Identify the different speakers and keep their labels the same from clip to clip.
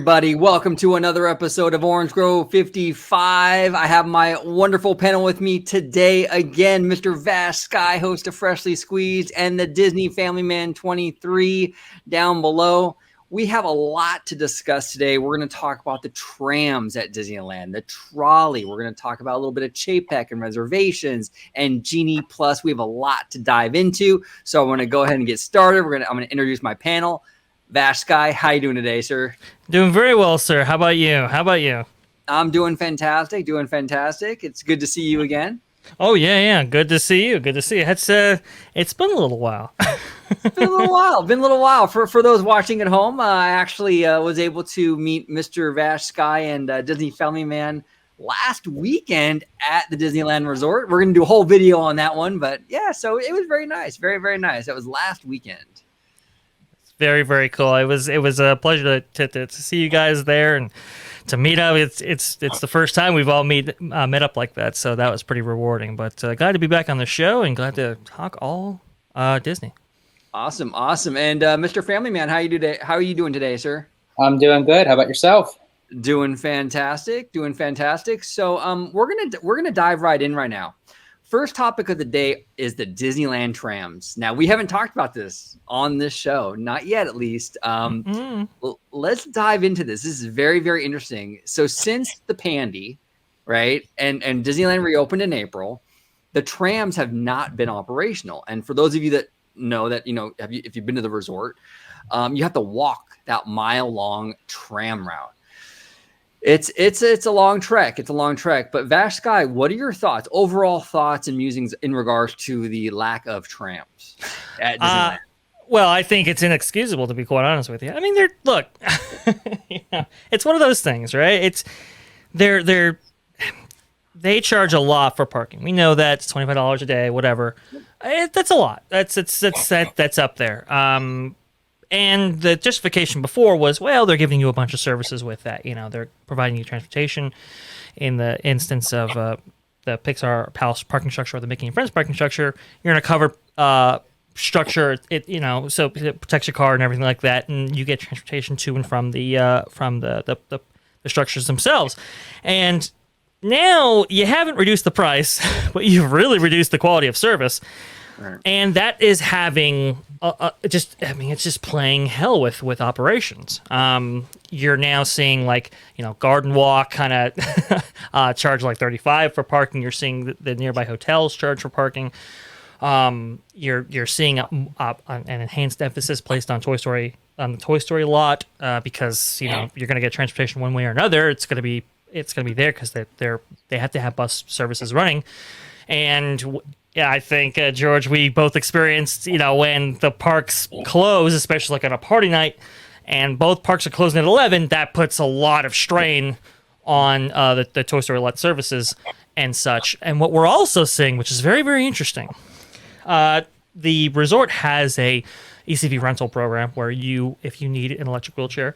Speaker 1: everybody? Welcome to another episode of Orange Grove 55. I have my wonderful panel with me today again, Mr. Vash Sky, host of Freshly Squeezed, and the Disney Family Man 23 down below. We have a lot to discuss today. We're going to talk about the trams at Disneyland, the trolley. We're going to talk about a little bit of Chapek and reservations and Genie Plus. We have a lot to dive into. So I want to go ahead and get started. I'm going to introduce my panel. Vash Sky, how you doing today, sir?
Speaker 2: Doing very well, sir. How about you?
Speaker 1: I'm doing fantastic. It's good to see you again.
Speaker 2: Oh, yeah. Good to see you. It's been a little while.
Speaker 1: It's been a little while. For those watching at home, I actually was able to meet Mr. Vash Sky and Disney Family Man last weekend at the Disneyland Resort. We're going to do a whole video on that one, but yeah, so it was very nice. Very, very nice. That was last weekend.
Speaker 2: Very, very cool. It was a pleasure to see you guys there and to meet up. It's the first time we've all met up like that, so that was pretty rewarding. But glad to be back on the show and glad to talk all Disney.
Speaker 1: Awesome. And Mr. Family Man, how are you doing today, sir?
Speaker 3: I'm doing good. How about yourself?
Speaker 1: Doing fantastic. So we're gonna dive right in right now. First topic of the day is the Disneyland Trams. Now, we haven't talked about this on this show, not yet at least. Let's dive into this. This is very, very interesting. So since the Pandy, right, and Disneyland reopened in April, the trams have not been operational. And for those of you that know that, if you've been to the resort, you have to walk that mile-long tram route. It's a long trek. But Vash Sky, what are your overall thoughts and musings in regards to the lack of trams at Disneyland?
Speaker 2: Well, I think it's inexcusable, to be quite honest with you. I mean, it's one of those things, right? They charge a lot for parking. We know that it's $25 a day, whatever. That's a lot. That's up there. And the justification before was, well, they're giving you a bunch of services with that. They're providing you transportation in the instance of the Pixar Palace parking structure or the Mickey and Friends parking structure. You're in a covered structure, so it protects your car and everything like that, and you get transportation to and from the structures themselves. And now you haven't reduced the price, but you've really reduced the quality of service. Right. And that is having it's just playing hell with operations. You're now seeing Garden Walk kind of charge like $35 for parking. You're seeing the nearby hotels charge for parking. You're seeing an enhanced emphasis placed on the Toy Story lot because you're going to get transportation one way or another. It's going to be there because they have to have bus services running. And yeah, I think, George, we both experienced, when the parks close, especially on a party night, and both parks are closing at 11, that puts a lot of strain on the Toy Story lot services and such. And what we're also seeing, which is very, very interesting, the resort has a ECV rental program where if you need an electric wheelchair,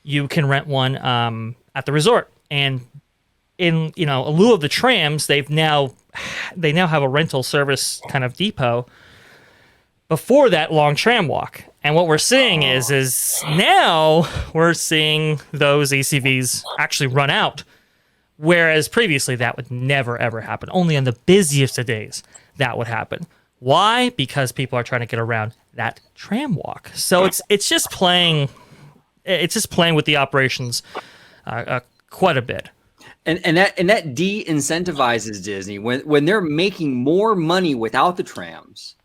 Speaker 2: you can rent one at the resort. And in lieu of the trams, they now have a rental service kind of depot before that long tram walk. And what we're seeing is now we're seeing those ECVs actually run out, whereas previously that would never ever happen. Only on the busiest of days that would happen. Why? Because people are trying to get around that tram walk. So it's just playing with the operations quite a bit.
Speaker 1: And that de-incentivizes Disney when they're making more money without the trams.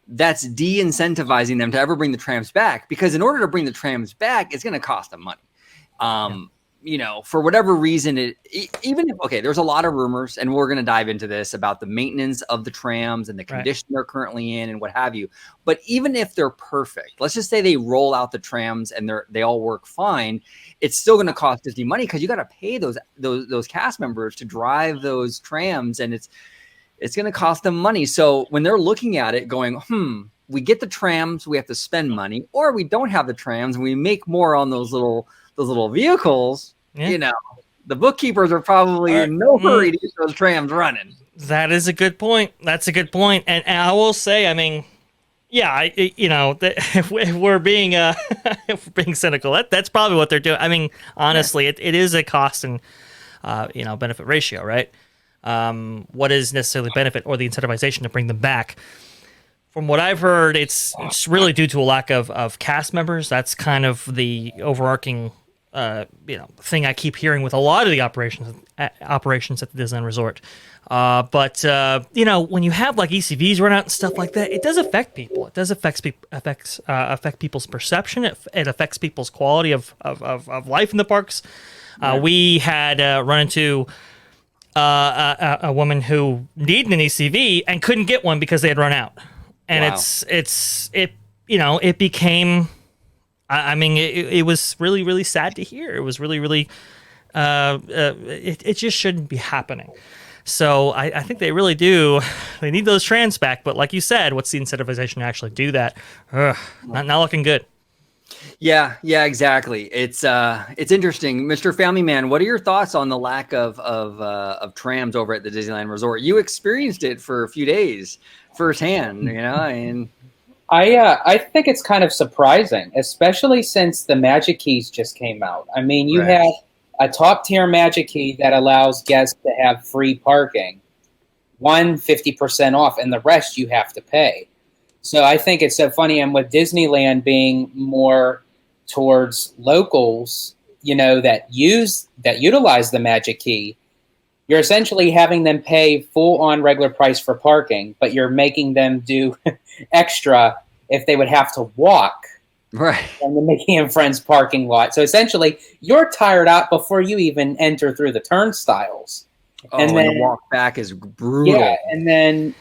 Speaker 1: That's de-incentivizing them to ever bring the trams back, because in order to bring the trams back, it's going to cost them money. For whatever reason, there's a lot of rumors, and we're going to dive into this about the maintenance of the trams and the condition they're currently in and what have you. But even if they're perfect, let's just say they roll out the trams and they all work fine, it's still going to cost Disney money because you got to pay those cast members to drive those trams, and it's going to cost them money. So when they're looking at it going, we get the trams, we have to spend money, or we don't have the trams and we make more on those little vehicles, the bookkeepers are probably in no hurry to get those trams running.
Speaker 2: That is a good point. And I will say, Yeah, if we're being if we're being cynical, that's probably what they're doing. I mean, honestly, it is a cost and benefit ratio, right? What is necessarily benefit or the incentivization to bring them back? From what I've heard, it's really due to a lack of cast members. That's kind of the overarching thing I keep hearing with a lot of the operations at the Disneyland Resort. But when you have like ECVs run out and stuff like that, it does affect people. It does affect people's perception. It affects people's quality of life in the parks. We had run into a woman who needed an ECV and couldn't get one because they had run out. And
Speaker 1: Wow.
Speaker 2: it became. I mean, it was really, really sad to hear. It was really, really. It just shouldn't be happening. So I think they really do. They need those trams back. But like you said, what's the incentivization to actually do that? Not looking good.
Speaker 1: Yeah, exactly. It's interesting, Mr. Family Man. What are your thoughts on the lack of trams over at the Disneyland Resort? You experienced it for a few days firsthand, and
Speaker 3: I think it's kind of surprising, especially since the Magic Keys just came out. I mean, you have a top tier Magic Key that allows guests to have free parking, 50% off, and the rest you have to pay. So I think it's so funny, and with Disneyland being more towards locals, that utilize the Magic Key, you're essentially having them pay full on regular price for parking, but you're making them do extra if they would have to walk from the Mickey and Friends parking lot. So essentially, you're tired out before you even enter through the turnstiles.
Speaker 1: And then the walk back is brutal.
Speaker 3: Yeah, and then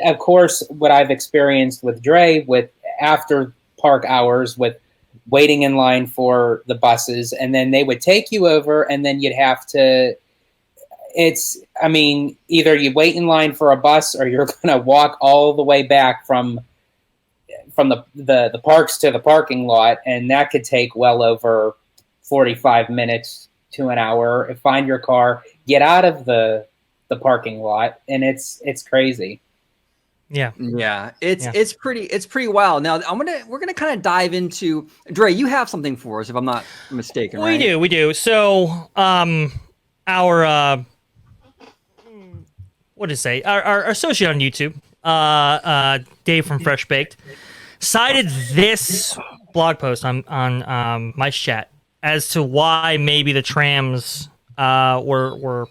Speaker 3: of course, what I've experienced with Dre, with after park hours, with waiting in line for the buses, and then they would take you over, and then you'd have to. Either you wait in line for a bus or you're going to walk all the way back from the parks to the parking lot, and that could take well over 45 minutes to an hour. Find your car, get out of the parking lot, and it's crazy.
Speaker 1: Yeah. It's pretty wild. Now we're gonna kind of dive into Dre. You have something for us, if I'm not mistaken, right?
Speaker 2: We do. So, our what to say? Our associate on YouTube, Dave from Fresh Baked, cited this blog post on Mice Chat as to why maybe the trams were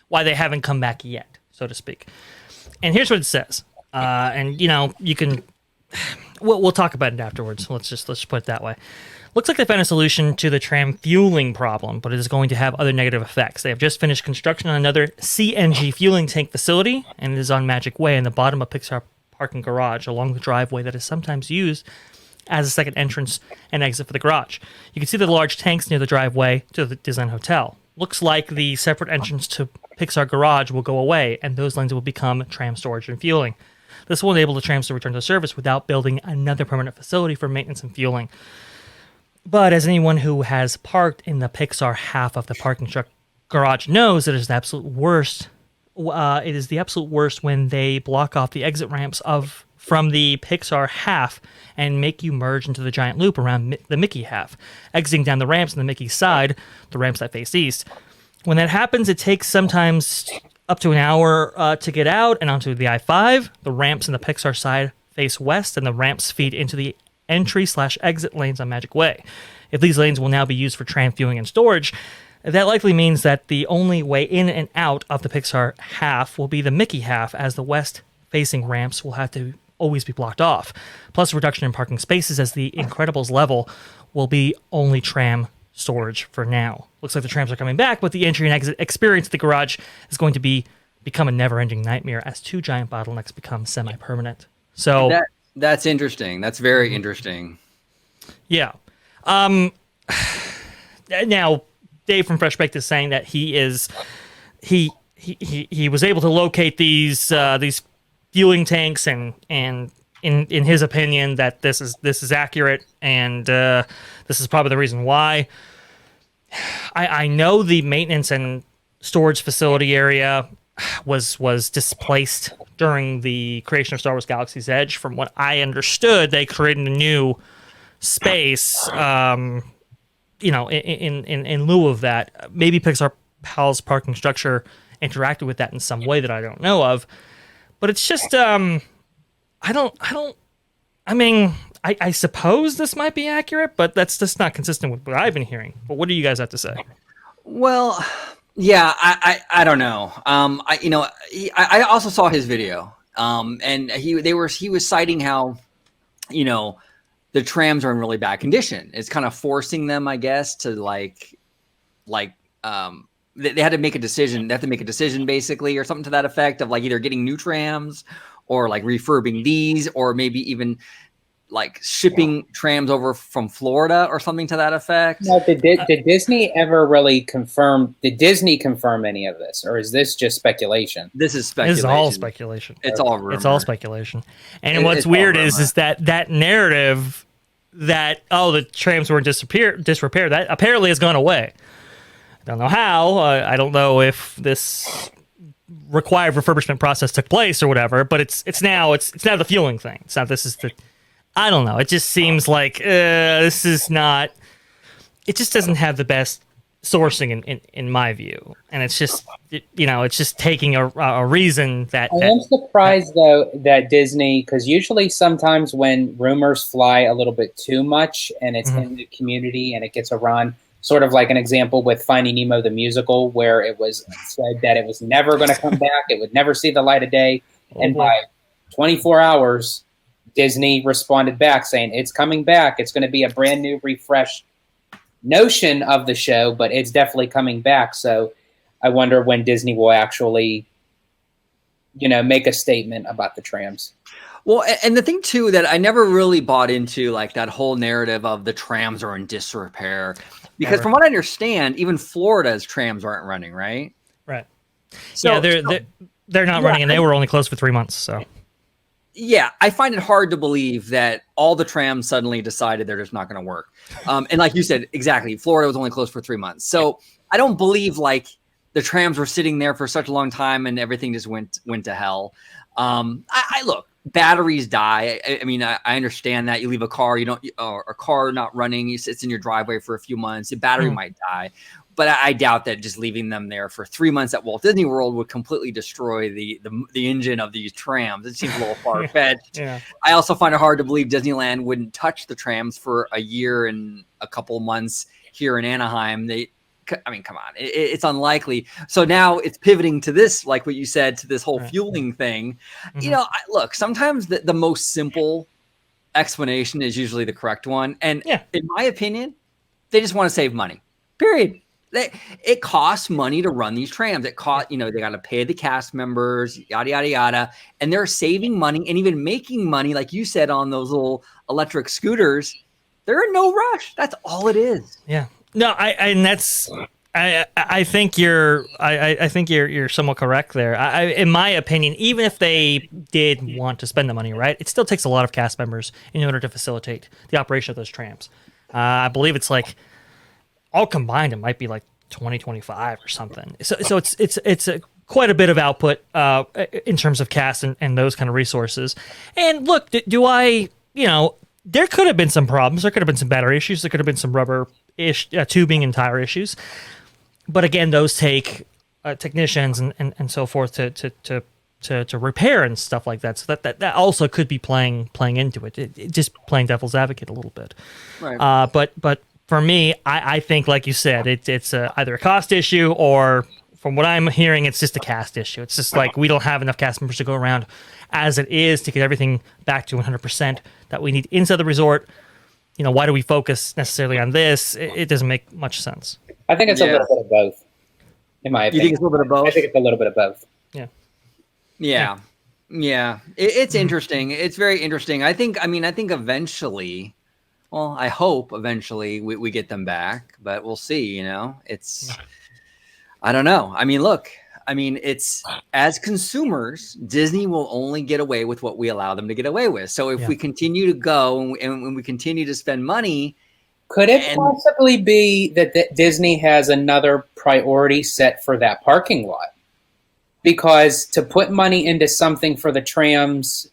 Speaker 2: why they haven't come back yet, so to speak. And here's what it says. And you can we'll talk about it afterwards. Let's just put it that way. Looks like they found a solution to the tram fueling problem, but it is going to have other negative effects. They have just finished construction on another CNG fueling tank facility, and it is on Magic Way in the bottom of Pixar parking garage along the driveway that is sometimes used as a second entrance and exit for the garage. You can see the large tanks near the driveway to the Disneyland Hotel. Looks like the separate entrance to Pixar garage will go away, and those lanes will become tram storage and fueling. This will enable the trams to return to service without building another permanent facility for maintenance and fueling. But as anyone who has parked in the Pixar half of the parking truck garage knows, it is the absolute worst. It is the absolute worst when they block off the exit ramps from the Pixar half and make you merge into the giant loop around the Mickey half, exiting down the ramps on the Mickey side, the ramps that face east. When that happens, it takes sometimes up to an hour to get out and onto the I-5. The ramps on the Pixar side face west, and the ramps feed into the entry/exit lanes on Magic Way. If these lanes will now be used for tram fueling and storage, that likely means that the only way in and out of the Pixar half will be the Mickey half, as the west-facing ramps will have to always be blocked off. Plus, a reduction in parking spaces as the Incredibles level will be only tram storage for now. Looks like the trams are coming back, but the entry and exit experience at the garage is going to become a never-ending nightmare as two giant bottlenecks become semi-permanent. So
Speaker 1: that's interesting. That's very interesting.
Speaker 2: Yeah. Now, Dave from Fresh Baked is saying that he was able to locate these fueling tanks, and in his opinion that this is accurate, and this is probably the reason why. I know the maintenance and storage facility area was displaced during the creation of Star Wars Galaxy's Edge. From what I understood, they created a new space, in lieu of that. Maybe Pixar Pals parking structure interacted with that in some way that I don't know of. But it's just, I suppose this might be accurate, but that's just not consistent with what I've been hearing. But what do you guys have to say?
Speaker 1: Well, yeah, I don't know. I also saw his video, and he was citing how, the trams are in really bad condition. It's kind of forcing them, I guess, to they had to make a decision. They have to make a decision basically, or something to that effect of like either getting new trams or like refurbing these, or maybe even like shipping trams over from Florida or something to that effect.
Speaker 3: Now, did Disney ever really confirm? Did Disney confirm any of this, or is this just speculation?
Speaker 1: This is speculation.
Speaker 2: This is all speculation.
Speaker 1: It's all rumor.
Speaker 2: It's all speculation. And what's weird is that narrative that the trams were in disrepair that apparently has gone away. I don't know how. I don't know if this required refurbishment process took place or whatever. But it's now the fueling thing. It's not. This is the. I don't know. It just seems like this is not. It just doesn't have the best sourcing in my view, and it's just it's just taking a reason that.
Speaker 3: I am surprised though that Disney, because usually sometimes when rumors fly a little bit too much and it's in the community and it gets a run, sort of like an example with Finding Nemo the musical, where it was said that it was never going to come back, it would never see the light of day, and by 24 hours. Disney responded back saying it's coming back. It's going to be a brand new, refreshed notion of the show, but it's definitely coming back. So I wonder when Disney will actually, make a statement about the trams.
Speaker 1: Well, and the thing too that I never really bought into, like that whole narrative of the trams are in disrepair, because from what I understand, even Florida's trams aren't running, right?
Speaker 2: Right. So yeah, they're not running, and they were only closed for 3 months. So.
Speaker 1: Yeah, I find it hard to believe that all the trams suddenly decided they're just not going to work. And like you said, exactly, Florida was only closed for 3 months. So I don't believe like the trams were sitting there for such a long time and everything just went to hell. I look, batteries die. I mean, I understand that you leave a car, or a car not running, it sits in your driveway for a few months, the battery might die. But I doubt that just leaving them there for 3 months at Walt Disney World would completely destroy the engine of these trams. It seems a little far-fetched. Yeah. I also find it hard to believe Disneyland wouldn't touch the trams for a year and a couple of months here in Anaheim. Come on, it's unlikely. So now it's pivoting to this, like what you said, to this whole fueling thing. Look, sometimes the most simple explanation is usually the correct one. And in my opinion, they just want to save money, period. It costs money to run these trams. It cost, they got to pay the cast members, yada, yada, yada. And they're saving money and even making money, like you said, on those little electric scooters. They're in no rush. That's all it is.
Speaker 2: Yeah. No, I think you're somewhat correct there. In my opinion, even if they did want to spend the money, right, it still takes a lot of cast members in order to facilitate the operation of those trams. I believe it's like, all combined, it might be like 2025 or something. So it's quite a bit of output in terms of cast and those kind of resources. And look, there could have been some problems. There could have been some battery issues. There could have been some rubber tubing and tire issues. But again, those take technicians and so forth to repair and stuff like that. So that also could be playing into it. Just playing devil's advocate a little bit. Right. But for me, I think, like you said, it's either a cost issue or, from what I'm hearing, it's just a cast issue. It's just like we don't have enough cast members to go around as it is to get everything back to 100% that we need inside the resort. Why do we focus necessarily on this? It doesn't make much sense.
Speaker 3: I think it's a little bit of both, in my opinion.
Speaker 1: You think it's a little bit of both?
Speaker 3: I think it's a little bit of both.
Speaker 1: Yeah. It's interesting. It's very interesting. I think eventually... Well, I hope eventually we get them back, but we'll see, It's, I don't know. It's, as consumers, Disney will only get away with what we allow them to get away with. So if we continue to go and we continue to spend money.
Speaker 3: Could it possibly be that Disney has another priority set for that parking lot? because to put money into something for the trams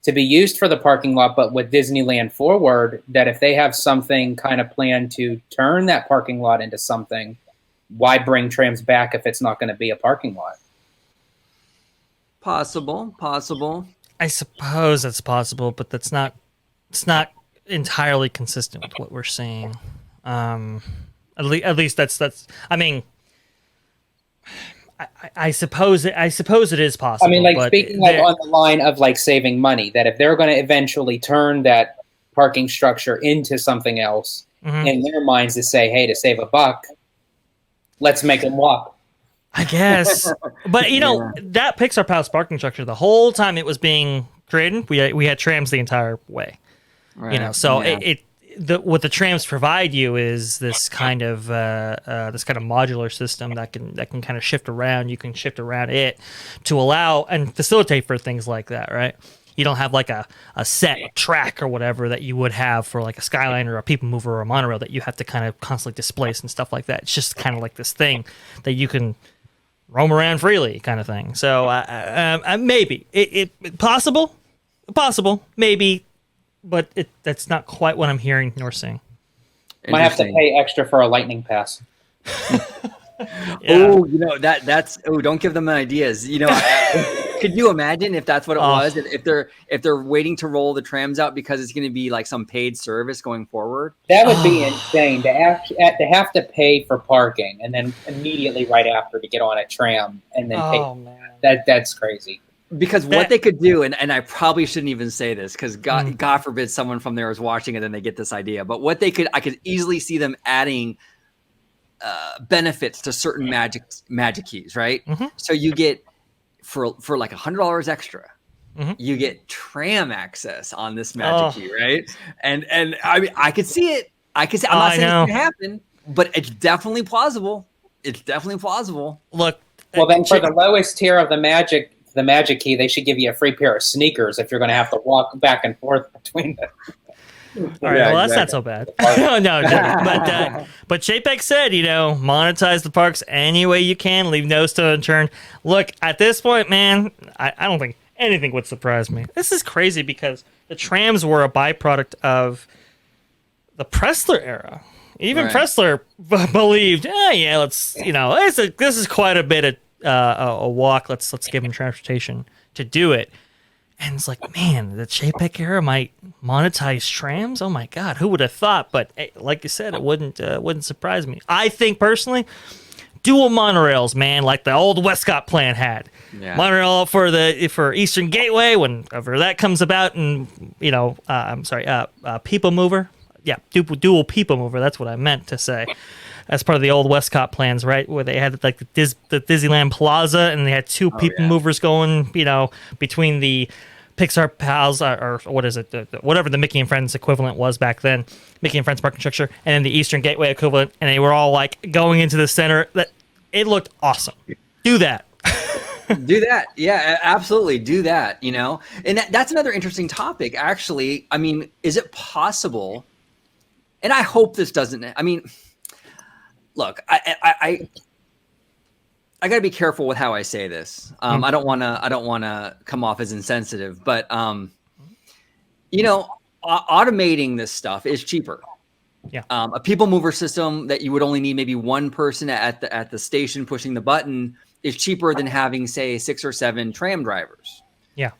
Speaker 3: to be used for the parking lot, but with Disneyland forward, that if they have something kind of planned to turn that parking lot into something, why bring trams back if it's not going to be a parking lot?
Speaker 1: Possible.
Speaker 2: I suppose it's possible, but it's not entirely consistent with what we're seeing. At least that's. I mean, I suppose it is possible.
Speaker 3: I mean, like
Speaker 2: but
Speaker 3: speaking like on the line of like saving money, that if they're going to eventually turn that parking structure into something else, in their minds to say, hey, to save a buck, let's make them walk.
Speaker 2: I guess, but that Pixar Palace parking structure, the whole time it was being created, we had trams the entire way.
Speaker 1: Right.
Speaker 2: So what the trams provide you is this kind of modular system that can kind of shift around. You can shift around it to allow and facilitate for things like that, right? You don't have like a set track or whatever that you would have for like a Skyline or a People Mover or a monorail that you have to kind of constantly displace and stuff like that. It's just kind of like this thing that you can roam around freely kind of thing. So maybe it possible, maybe, but that's not quite what I'm hearing nor seeing.
Speaker 3: Might have to pay extra for a lightning pass.
Speaker 1: Oh, that's don't give them ideas. Could you imagine if that's what it was? If they're waiting to roll the trams out because it's going to be like some paid service going forward?
Speaker 3: That would be insane to have to pay for parking and then immediately right after to get on a tram and then pay. Man. That's crazy.
Speaker 1: Because what they could do, and I probably shouldn't even say this because God forbid someone from there is watching and then they get this idea. But I could easily see them adding benefits to certain magic keys, right? So you get for like $100 extra, you get tram access on this magic key, right? And I could see it. I'm not saying it's gonna happen, but it's definitely plausible. Look,
Speaker 3: well then for the lowest tier of the magic key, they should give you a free pair of sneakers if you're going to have to walk back and forth between them.
Speaker 2: All right, well, that's not so bad. no, but Chapek said, monetize the parks any way you can, leave no stone unturned. Look, at this point, man, I don't think anything would surprise me. This is crazy because the trams were a byproduct of the Pressler era. Even Pressler believed, let's, this is quite a bit of a walk. Let's give him transportation to do it. And it's like, man, the Chapek era might monetize trams. Oh my God, who would have thought? But like you said, it wouldn't surprise me. I think personally, dual monorails, man, like the old Westcott plan had. Yeah. Monorail for Eastern Gateway whenever that comes about, and People Mover. Yeah, dual People Mover. That's what I meant to say. As part of the old Westcott plans, right, where they had like the Disneyland Plaza, and they had two People Movers going, between the Pixar Pals or what is it, whatever the Mickey and Friends equivalent was back then, Mickey and Friends parking structure, and then the Eastern Gateway equivalent, and they were all like going into the center. That it looked awesome. Do that.
Speaker 1: Do that. Yeah, absolutely. Do that. And that's another interesting topic. Actually, I mean, is it possible? And I hope this doesn't. I mean. Look, I got to be careful with how I say this. I don't want to come off as insensitive, but automating this stuff is cheaper.
Speaker 2: Yeah.
Speaker 1: A People Mover system that you would only need maybe one person at the station pushing the button is cheaper than having, say, 6 or 7 tram drivers.
Speaker 2: Yeah.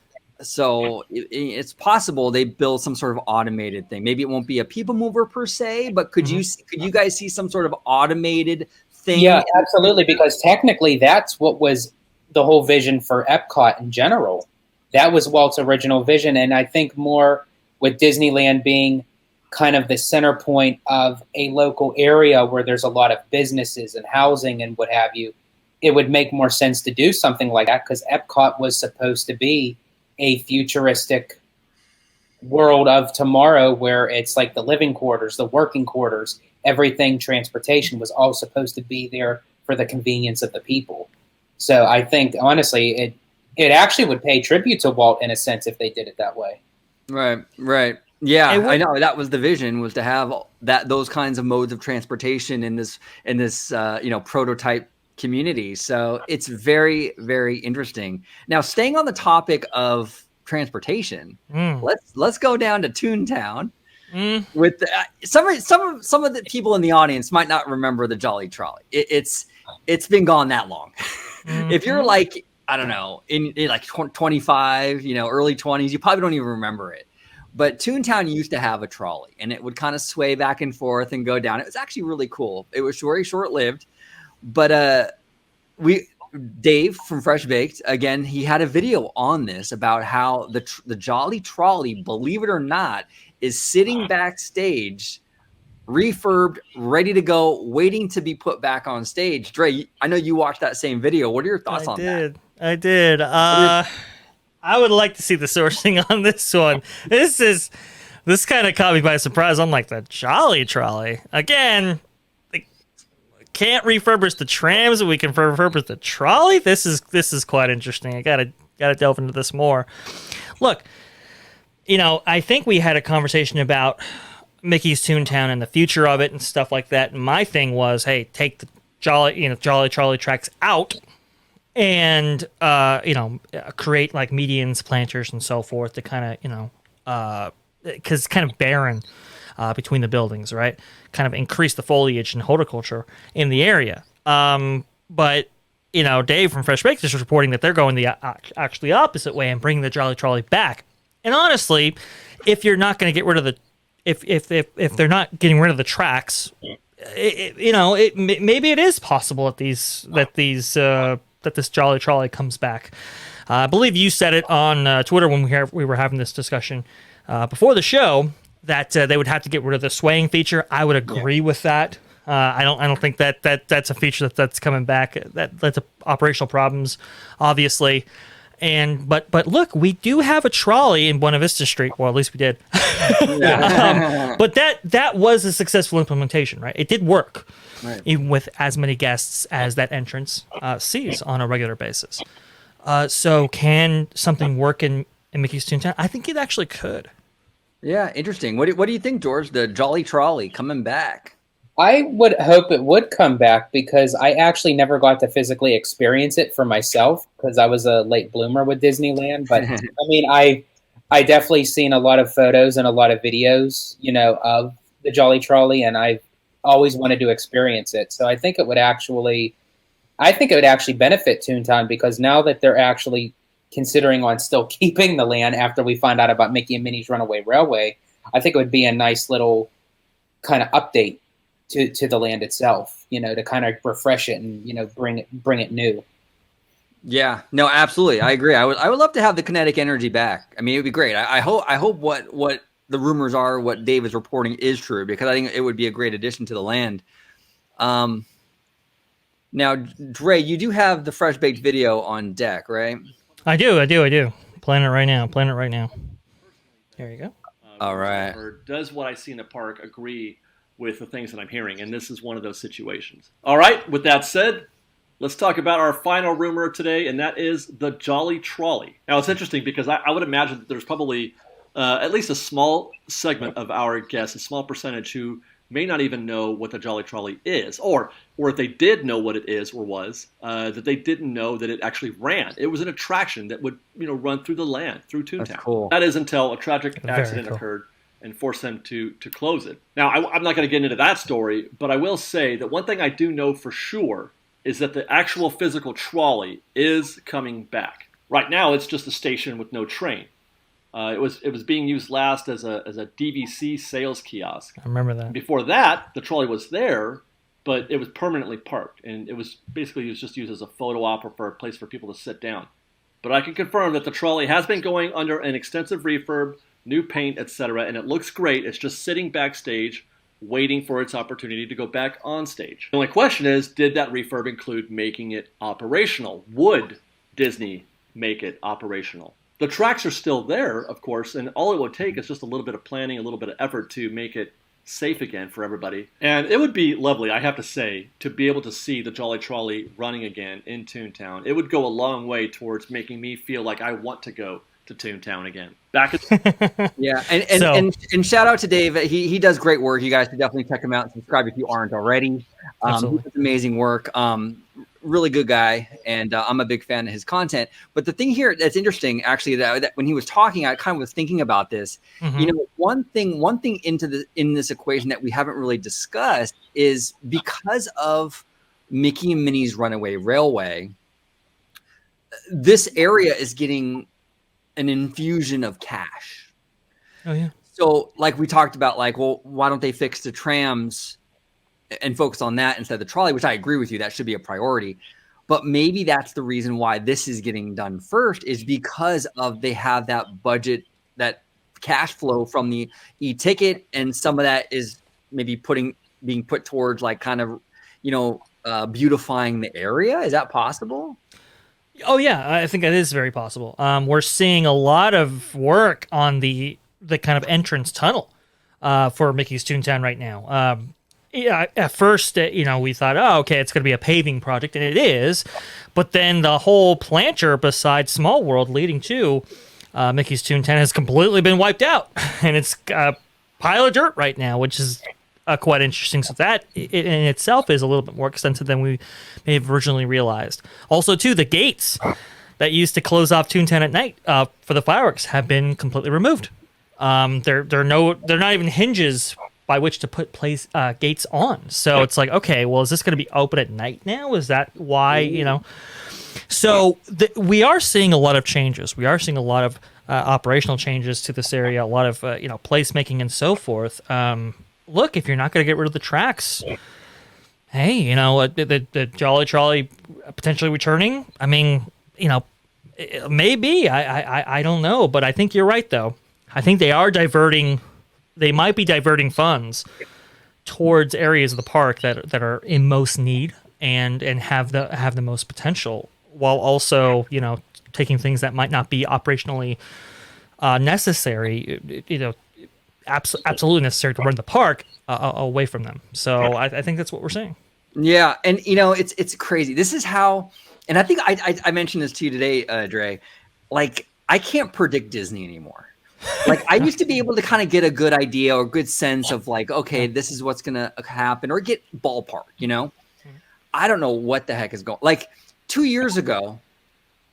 Speaker 1: So it's possible they build some sort of automated thing. Maybe it won't be a People Mover per se, but could you guys see some sort of automated thing?
Speaker 3: Yeah, absolutely. Because technically, that's what was the whole vision for Epcot in general. That was Walt's original vision, and I think more with Disneyland being kind of the center point of a local area where there's a lot of businesses and housing and what have you, it would make more sense to do something like that because Epcot was supposed to be a futuristic world of tomorrow where it's like the living quarters, the working quarters, everything transportation was all supposed to be there for the convenience of the people. So I think, honestly, it actually would pay tribute to Walt in a sense if they did it that way.
Speaker 1: Right. Yeah, I know that was the vision, was to have those kinds of modes of transportation in this prototype community. So it's very, very interesting. Now, staying on the topic of transportation, let's go down to ToonTown. With the, some of the people in the audience might not remember the Jolly Trolley. It's been gone that long. If you're like, I don't know, in like 25, early 20s, you probably don't even remember it. But ToonTown used to have a trolley, and it would kind of sway back and forth and go down. It was actually really cool. It was very short-lived, but Dave from Fresh Baked, again, he had a video on this about how the Jolly Trolley, believe it or not, is sitting backstage, refurbed, ready to go, waiting to be put back on stage. Dre, I know you watched that same video. What are your thoughts on that?
Speaker 2: I did. I would like to see the sourcing on this one. This kind of caught me by surprise. I'm like, the Jolly Trolley again. They can't refurbish the trams, but we can refurbish the trolley. This is quite interesting. I gotta delve into this more. Look, I think we had a conversation about Mickey's Toontown and the future of it and stuff like that. And my thing was, hey, take the Jolly Trolley tracks out and create like medians, planters, and so forth to kind of because it's kind of barren between the buildings, right? Kind of increase the foliage and horticulture in the area. But Dave from Fresh Baked is reporting that they're going the actually opposite way and bringing the Jolly Trolley back. And honestly, if you're not going to get rid of the if they're not getting rid of the tracks, maybe it is possible that this Jolly Trolley comes back. I believe you said it on Twitter when we were having this discussion before the show that they would have to get rid of the swaying feature. I would agree with that. I don't think that's a feature that's coming back. That's operational problems, obviously. But look, we do have a trolley in Buena Vista Street. Well, at least we did. But that was a successful implementation, right? It did work, right, even with as many guests as that entrance sees on a regular basis. So can something work in Mickey's Toontown? I think it actually could.
Speaker 1: Yeah, interesting. What do you think, George? The Jolly Trolley coming back?
Speaker 3: I would hope it would come back because I actually never got to physically experience it for myself because I was a late bloomer with Disneyland. But I mean, I definitely seen a lot of photos and a lot of videos, of the Jolly Trolley, and I've always wanted to experience it. So I think it would actually benefit Toontown because now that they're actually considering on still keeping the land after we find out about Mickey and Minnie's Runaway Railway, I think it would be a nice little kind of update to the land itself, to kind of refresh it and, bring it new.
Speaker 1: Yeah, no, absolutely. I agree. I would love to have the kinetic energy back. I mean, it would be great. I hope what the rumors are, what Dave is reporting is true, because I think it would be a great addition to the land. Now, Dre, you do have the Fresh Baked video on deck, right?
Speaker 2: I do. Playing it right now. There you go.
Speaker 1: All right.
Speaker 4: Or does what I see in the park agree with the things that I'm hearing? And this is one of those situations. All right, with that said, let's talk about our final rumor today, and that is the Jolly Trolley. Now, it's interesting because I would imagine that there's probably at least a small segment of our guests, a small percentage, who may not even know what the Jolly Trolley is, or if they did know what it is or was, that they didn't know that it actually ran. It was an attraction that would run through the land, through Toontown.
Speaker 1: That's cool.
Speaker 4: That is until a tragic accident occurred and forced them to close it. Now, I'm not going to get into that story, but I will say that one thing I do know for sure is that the actual physical trolley is coming back. Right now, it's just a station with no train. It was being used last as a DVC sales kiosk.
Speaker 2: I remember that.
Speaker 4: Before that, the trolley was there, but it was permanently parked, and it was just used as a photo op or for a place for people to sit down. But I can confirm that the trolley has been going under an extensive refurb, new paint, etc., and it looks great. It's just sitting backstage, waiting for its opportunity to go back on stage. The only question is, did that refurb include making it operational? Would Disney make it operational? The tracks are still there, of course, and all it would take is just a little bit of planning, a little bit of effort to make it safe again for everybody. And it would be lovely, I have to say, to be able to see the Jolly Trolley running again in Toontown. It would go a long way towards making me feel like I want to go to Toontown again.
Speaker 1: Yeah, and shout out to Dave. He does great work. You guys should definitely check him out and subscribe if you aren't already. He does amazing work. really good guy, and I'm a big fan of his content. But the thing here that's interesting, actually, that when he was talking, I kind of was thinking about this.
Speaker 2: Mm-hmm.
Speaker 1: One thing in this equation that we haven't really discussed is because of Mickey and Minnie's Runaway Railway, this area is getting an infusion of cash.
Speaker 2: Oh yeah.
Speaker 1: So, like we talked about, like, well, why don't they fix the trams and focus on that instead of the trolley, which I agree with you, that should be a priority. But maybe that's the reason why this is getting done first, is because they have that budget, that cash flow from the e-ticket, and some of that is maybe being put towards like kind of, beautifying the area. Is that possible?
Speaker 2: Oh yeah, I think that is very possible. We're seeing a lot of work on the kind of entrance tunnel for Mickey's Toontown right now. Yeah, at first, we thought, oh, okay, it's going to be a paving project, and it is. But then the whole planter beside Small World leading to Mickey's Toontown has completely been wiped out, and it's a pile of dirt right now, which is quite interesting. So that in itself is a little bit more extensive than we may have originally realized. Also, too, the gates that used to close off Toontown at night for the fireworks have been completely removed. They're not even hinges by which to put gates on. So it's like, okay, well, is this going to be open at night now? Is that why, So we are seeing a lot of changes. We are seeing a lot of operational changes to this area, a lot of, placemaking and so forth. Look, if you're not going to get rid of the tracks, hey, the Jolly Trolley potentially returning, I mean, maybe. I don't know. But I think you're right, though. I think they might be diverting funds towards areas of the park that are in most need and have the most potential, while also taking things that might not be operationally necessary, absolutely necessary to run the park away from them. So I think that's what we're seeing.
Speaker 1: Yeah, and it's crazy. This is how, and I think I mentioned this to you today, Dre. Like, I can't predict Disney anymore. Like, I used to be able to kind of get a good idea or good sense of like, okay, this is what's going to happen, or get ballpark, I don't know what the heck is going. Like 2 years ago,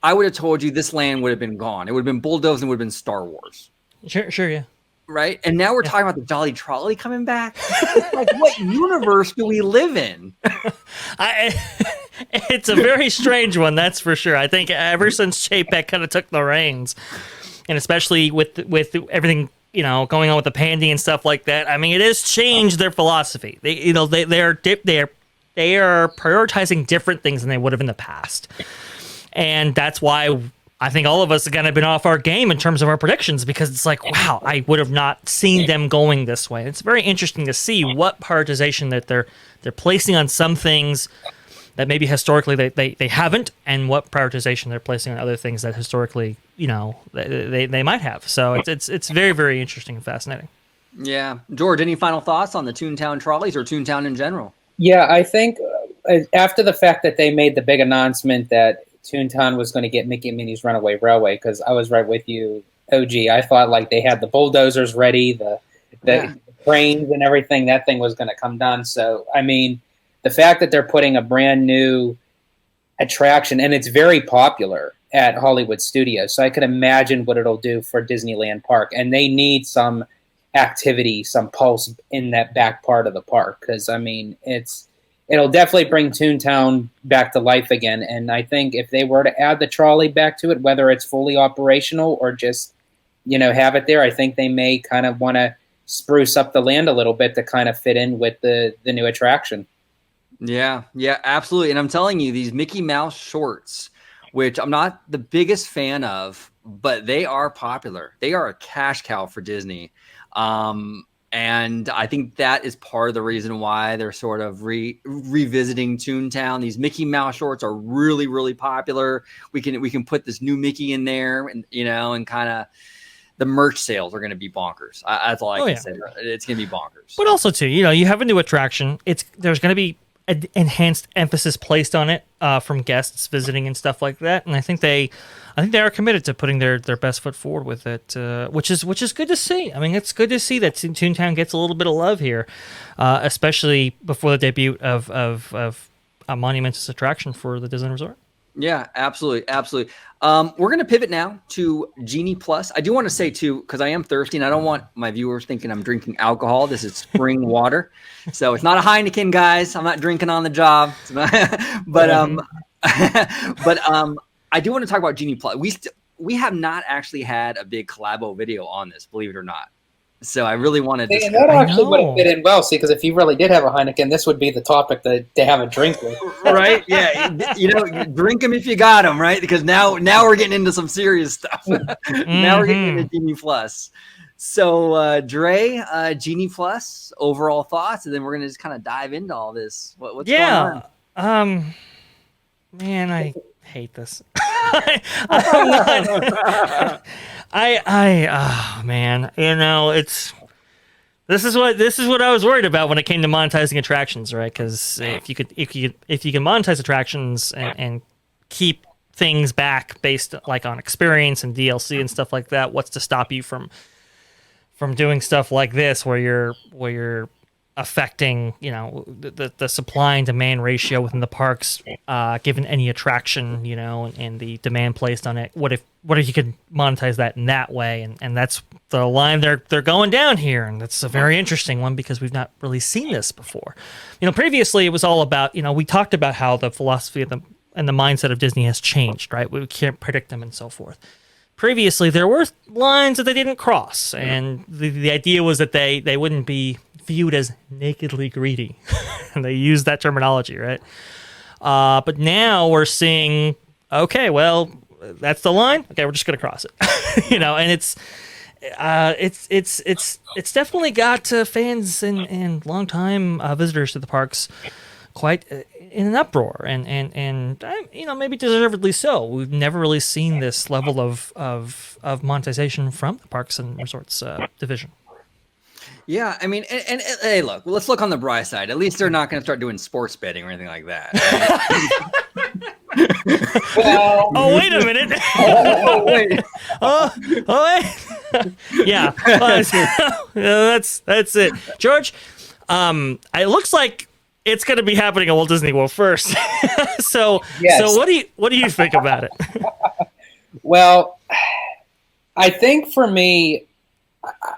Speaker 1: I would have told you this land would have been gone. It would have been bulldozed and would have been Star Wars.
Speaker 2: Sure, yeah.
Speaker 1: Right? And now we're talking about the Jolly Trolley coming back. It's like, what universe do we live in?
Speaker 2: It's a very strange one, that's for sure. I think ever since Chapek kind of took the reins, and especially with everything going on with the Pandy and stuff like that, I mean, it has changed their philosophy. They are prioritizing different things than they would have in the past, and that's why I think all of us have kind of been off our game in terms of our predictions, because it's like, wow, I would have not seen them going this way. It's very interesting to see what prioritization that they're placing on some things that maybe historically they haven't, and what prioritization they're placing on other things that historically they might have. So it's very, very interesting and fascinating.
Speaker 1: Yeah, George, any final thoughts on the Toontown trolleys or Toontown in general?
Speaker 3: Yeah, I think after the fact that they made the big announcement that Toontown was going to get Mickey and Minnie's Runaway Railway, because I was right with you, OG. I thought like they had the bulldozers ready, the cranes and everything. That thing was going to come done. So I mean, the fact that they're putting a brand new attraction, and it's very popular at Hollywood Studios, so I can imagine what it'll do for Disneyland Park. And they need some activity, some pulse in that back part of the park, because I mean, it'll definitely bring Toontown back to life again. And I think if they were to add the trolley back to it, whether it's fully operational or just have it there, I think they may kind of want to spruce up the land a little bit to kind of fit in with the new attraction.
Speaker 1: Yeah, absolutely. And I'm telling you, these Mickey Mouse shorts, which I'm not the biggest fan of, but they are popular. They are a cash cow for Disney. And I think that is part of the reason why they're sort of revisiting Toontown. These Mickey Mouse shorts are really, really popular. We can put this new Mickey in there, and and kind of the merch sales are going to be bonkers. That's all I can say. It's going to be bonkers.
Speaker 2: But also too, you have a new attraction. There's going to be an enhanced emphasis placed on it from guests visiting and stuff like that. And I think they are committed to putting their best foot forward with it, which is good to see. I mean, it's good to see that Toontown gets a little bit of love here, especially before the debut of a monumentous attraction for the Disneyland Resort.
Speaker 1: Yeah, absolutely, absolutely. We're going to pivot now to Genie Plus. I do want to say too, because I am thirsty, and I don't want my viewers thinking I'm drinking alcohol. This is spring water, so it's not a Heineken, guys. I'm not drinking on the job. But I do want to talk about Genie Plus. We have not actually had a big collabo video on this, believe it or not. So I really wanted to.
Speaker 3: And that actually would have fit in well, see, because if you really did have a Heineken, this would be the topic to have a drink with.
Speaker 1: Right? Yeah. Drink them if you got them, right? Because now we're getting into some serious stuff. Now we're getting into Genie Plus. So, Dre, Genie Plus, overall thoughts, and then we're going to just kind of dive into all this. What's going on?
Speaker 2: Man, I hate this. Oh man, this is what I was worried about when it came to monetizing attractions, right? Because if you can monetize attractions and keep things back based like on experience and DLC and stuff like that, what's to stop you from doing stuff like this where you're affecting the supply and demand ratio within the parks, given any attraction, and the demand placed on it. What if you could monetize that in that way? And that's the line they're going down here, and that's a very interesting one because we've not really seen this before. Previously it was all about, we talked about how the philosophy and the mindset of Disney has changed, right? We can't predict them and so forth. Previously there were lines that they didn't cross, and the idea was that they wouldn't be viewed as nakedly greedy. And they use that terminology, right? But now we're seeing, okay, well, that's the line. Okay, we're just gonna cross it. And it's definitely got fans and longtime visitors to the parks quite in an uproar, and maybe deservedly so. We've never really seen this level of monetization from the Parks and Resorts division.
Speaker 1: Yeah, I mean, and hey, look, let's look on the bright side. At least they're not going to start doing sports betting or anything like that.
Speaker 2: Oh, wait a minute. Wait. Yeah. That's it. George, it looks like it's going to be happening at Walt Disney World first. So what do you think about it?
Speaker 3: Well, I think for me,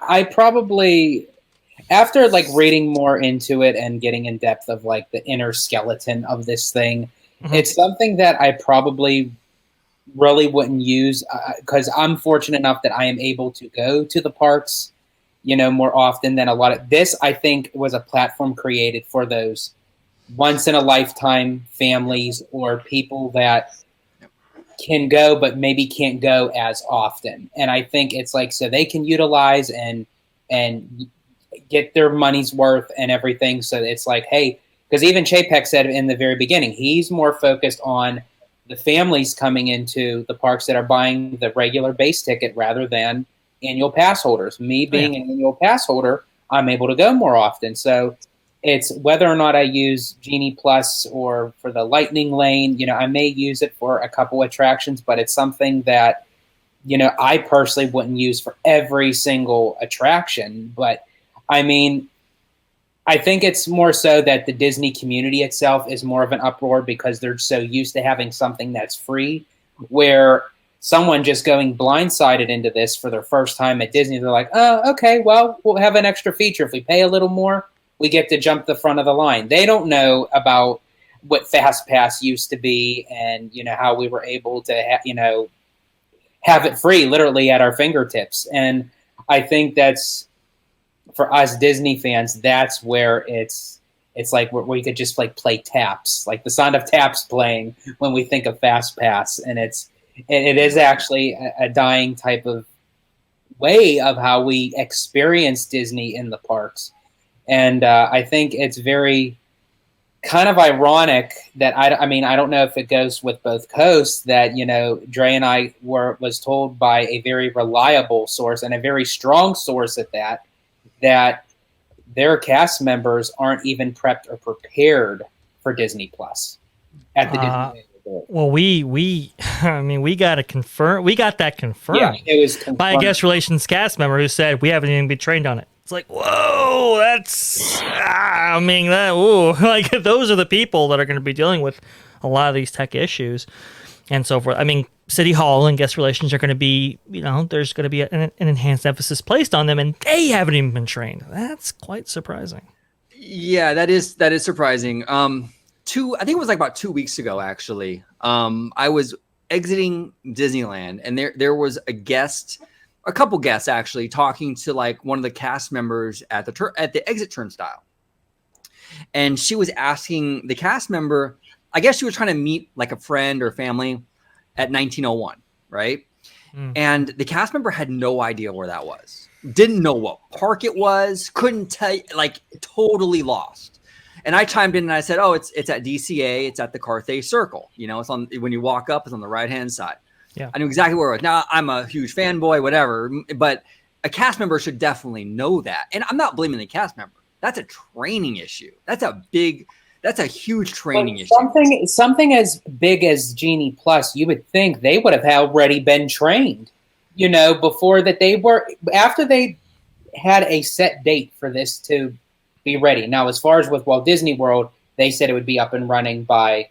Speaker 3: I probably, after reading more into it and getting in depth of the inner skeleton of this thing, it's something that I probably really wouldn't use because I'm fortunate enough that I am able to go to the parks, more often than a lot of this. I think was a platform created for those once in a lifetime families or people that can go but maybe can't go as often. And I think it's so they can utilize and get their money's worth and everything. So it's hey, because even Chapek said in the very beginning, he's more focused on the families coming into the parks that are buying the regular base ticket rather than annual pass holders. Me being an annual pass holder, I'm able to go more often. So it's whether or not I use Genie Plus or for the Lightning Lane, I may use it for a couple attractions, but it's something that, I personally wouldn't use for every single attraction. But I mean, I think it's more so that the Disney community itself is more of an uproar because they're so used to having something that's free, where someone just going blindsided into this for their first time at Disney, they're like, oh, okay, well, we'll have an extra feature. If we pay a little more, we get to jump the front of the line. They don't know about what Fast Pass used to be and, how we were able to, have it free literally at our fingertips. And I think that's, for us Disney fans, that's where it's where we could just play taps, the sound of taps playing when we think of Fast Pass. And it is actually a dying type of way of how we experience Disney in the parks. And I think it's very kind of ironic that I don't know if it goes with both coasts that, Dre and I was told by a very reliable source and a very strong source at that their cast members aren't even prepped or prepared for Disney Plus at the Disneyland Resort.
Speaker 2: Well, we got that confirmed.
Speaker 3: Yeah, it was confirmed
Speaker 2: by a guest relations cast member who said we haven't even been trained on it. It's like, whoa, that's, I mean, that, ooh, like those are the people that are going to be dealing with a lot of these tech issues and so forth. I mean, City Hall and guest relations are going to be, there's going to be an enhanced emphasis placed on them, and they haven't even been trained. That's quite surprising.
Speaker 1: Yeah, that is surprising. I think it was like about 2 weeks ago, actually. I was exiting Disneyland, and there was a couple guests actually talking to like one of the cast members at the exit turnstile, and she was asking the cast member. I guess she was trying to meet like a friend or family at 1901, right? And the cast member had no idea where that was. Didn't know what park it was. Couldn't tell you, like totally lost. And I chimed in and I said, "Oh, it's at DCA. It's at the Carthay Circle. It's on when you walk up. It's on the right hand side." Yeah, I knew exactly where it was. Now I'm a huge fanboy, whatever, but a cast member should definitely know that. And I'm not blaming the cast member. That's a training issue. That's a huge training issue.
Speaker 3: Something as big as Genie Plus, you would think they would have already been trained, before that after they had a set date for this to be ready. Now, as far as with Walt Disney World, they said it would be up and running by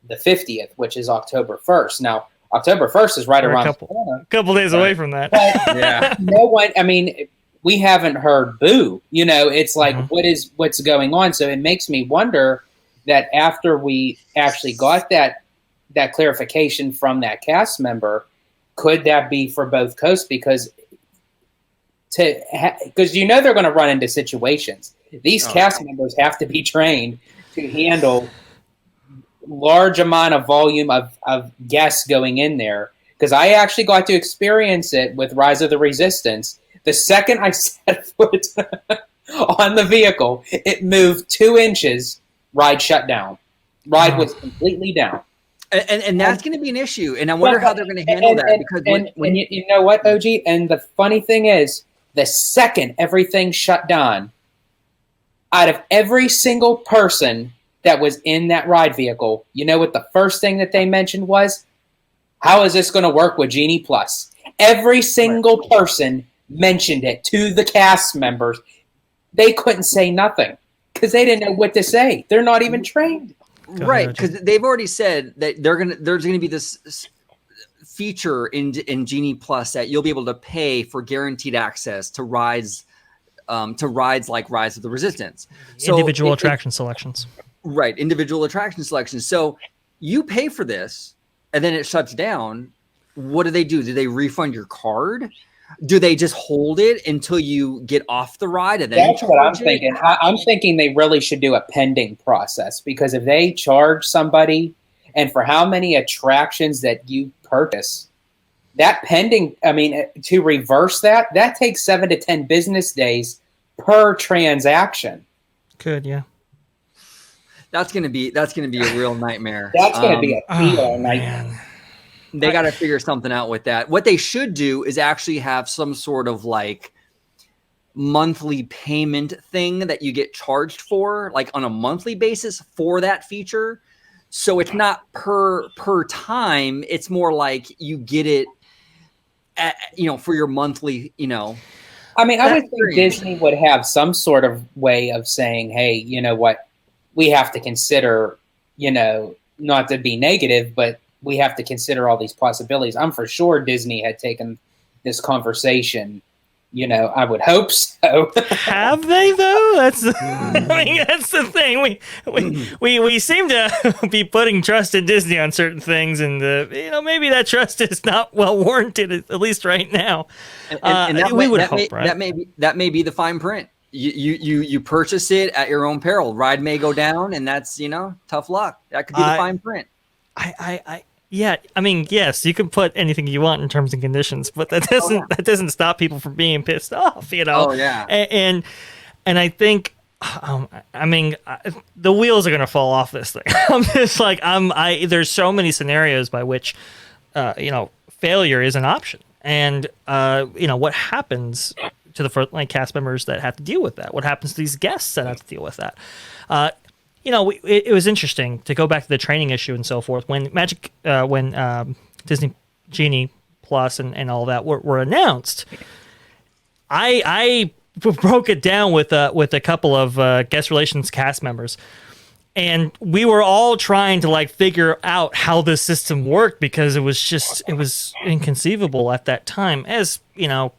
Speaker 3: the 50th, which is October 1st. Now, October 1st is right around the corner.
Speaker 2: A couple days away from that.
Speaker 3: But yeah. No one, I mean, we haven't heard boo. It's like, what's going on? So it makes me wonder that after we actually got that clarification from that cast member, could that be for both coasts? Because they're going to run into situations. These cast members have to be trained to handle large amount of volume of guests going in there. Because I actually got to experience it with Rise of the Resistance. The second I set foot on the vehicle, it moved 2 inches, ride shut down. Ride was completely down.
Speaker 1: And that's going to be an issue. And I wonder how they're going to handle that. Because when
Speaker 3: you know what, OG? And the funny thing is, the second everything shut down, out of every single person that was in that ride vehicle, you know what the first thing that they mentioned was? How is this going to work with Genie Plus? Every single person mentioned it to the cast members. They couldn't say nothing because they didn't know what to say. They're not even trained.
Speaker 1: Right, because they've already said that there's gonna be this feature in Genie Plus that you'll be able to pay for guaranteed access to rides like Rise of the Resistance. So
Speaker 2: individual attraction selections.
Speaker 1: Right, individual attraction selections. So you pay for this, and then it shuts down. What do? Do they refund your card? Do they just hold it until you get off the ride? And then
Speaker 3: that's what I'm thinking. I'm thinking they really should do a pending process, because if they charge somebody, and for how many attractions that you purchase, that pending, I mean, to reverse that takes 7 to 10 business days per transaction.
Speaker 2: Could, yeah.
Speaker 1: That's gonna be a real nightmare.
Speaker 3: That's gonna be a real nightmare.
Speaker 2: Man.
Speaker 1: They got to figure something out with that. What they should do is actually have some sort of like monthly payment thing that you get charged for, like on a monthly basis for that feature. So it's not per time. It's more like you get it for your monthly,
Speaker 3: I mean, I would think Disney would have some sort of way of saying, hey, you know what, we have to consider, not to be negative, but we have to consider all these possibilities. I'm for sure Disney had taken this conversation. I would hope so.
Speaker 2: Have they though? That's the thing. We seem to be putting trust in Disney on certain things, and maybe that trust is not well warranted, at least right now.
Speaker 1: And that may be the fine print. You purchase it at your own peril. Ride may go down, and that's tough luck. That could be the fine print.
Speaker 2: Yeah, I mean, yes, you can put anything you want in terms and conditions, but that doesn't stop people from being pissed off,
Speaker 1: Oh yeah,
Speaker 2: and I think, the wheels are gonna fall off this thing. I'm just like, there's so many scenarios by which, failure is an option, and what happens to the frontline cast members that have to deal with that? What happens to these guests that have to deal with that? It was interesting to go back to the training issue and so forth. When Disney Genie Plus and all that were announced, I broke it down with a couple of guest relations cast members. And we were all trying to like figure out how this system worked because it was inconceivable at that time. As you know,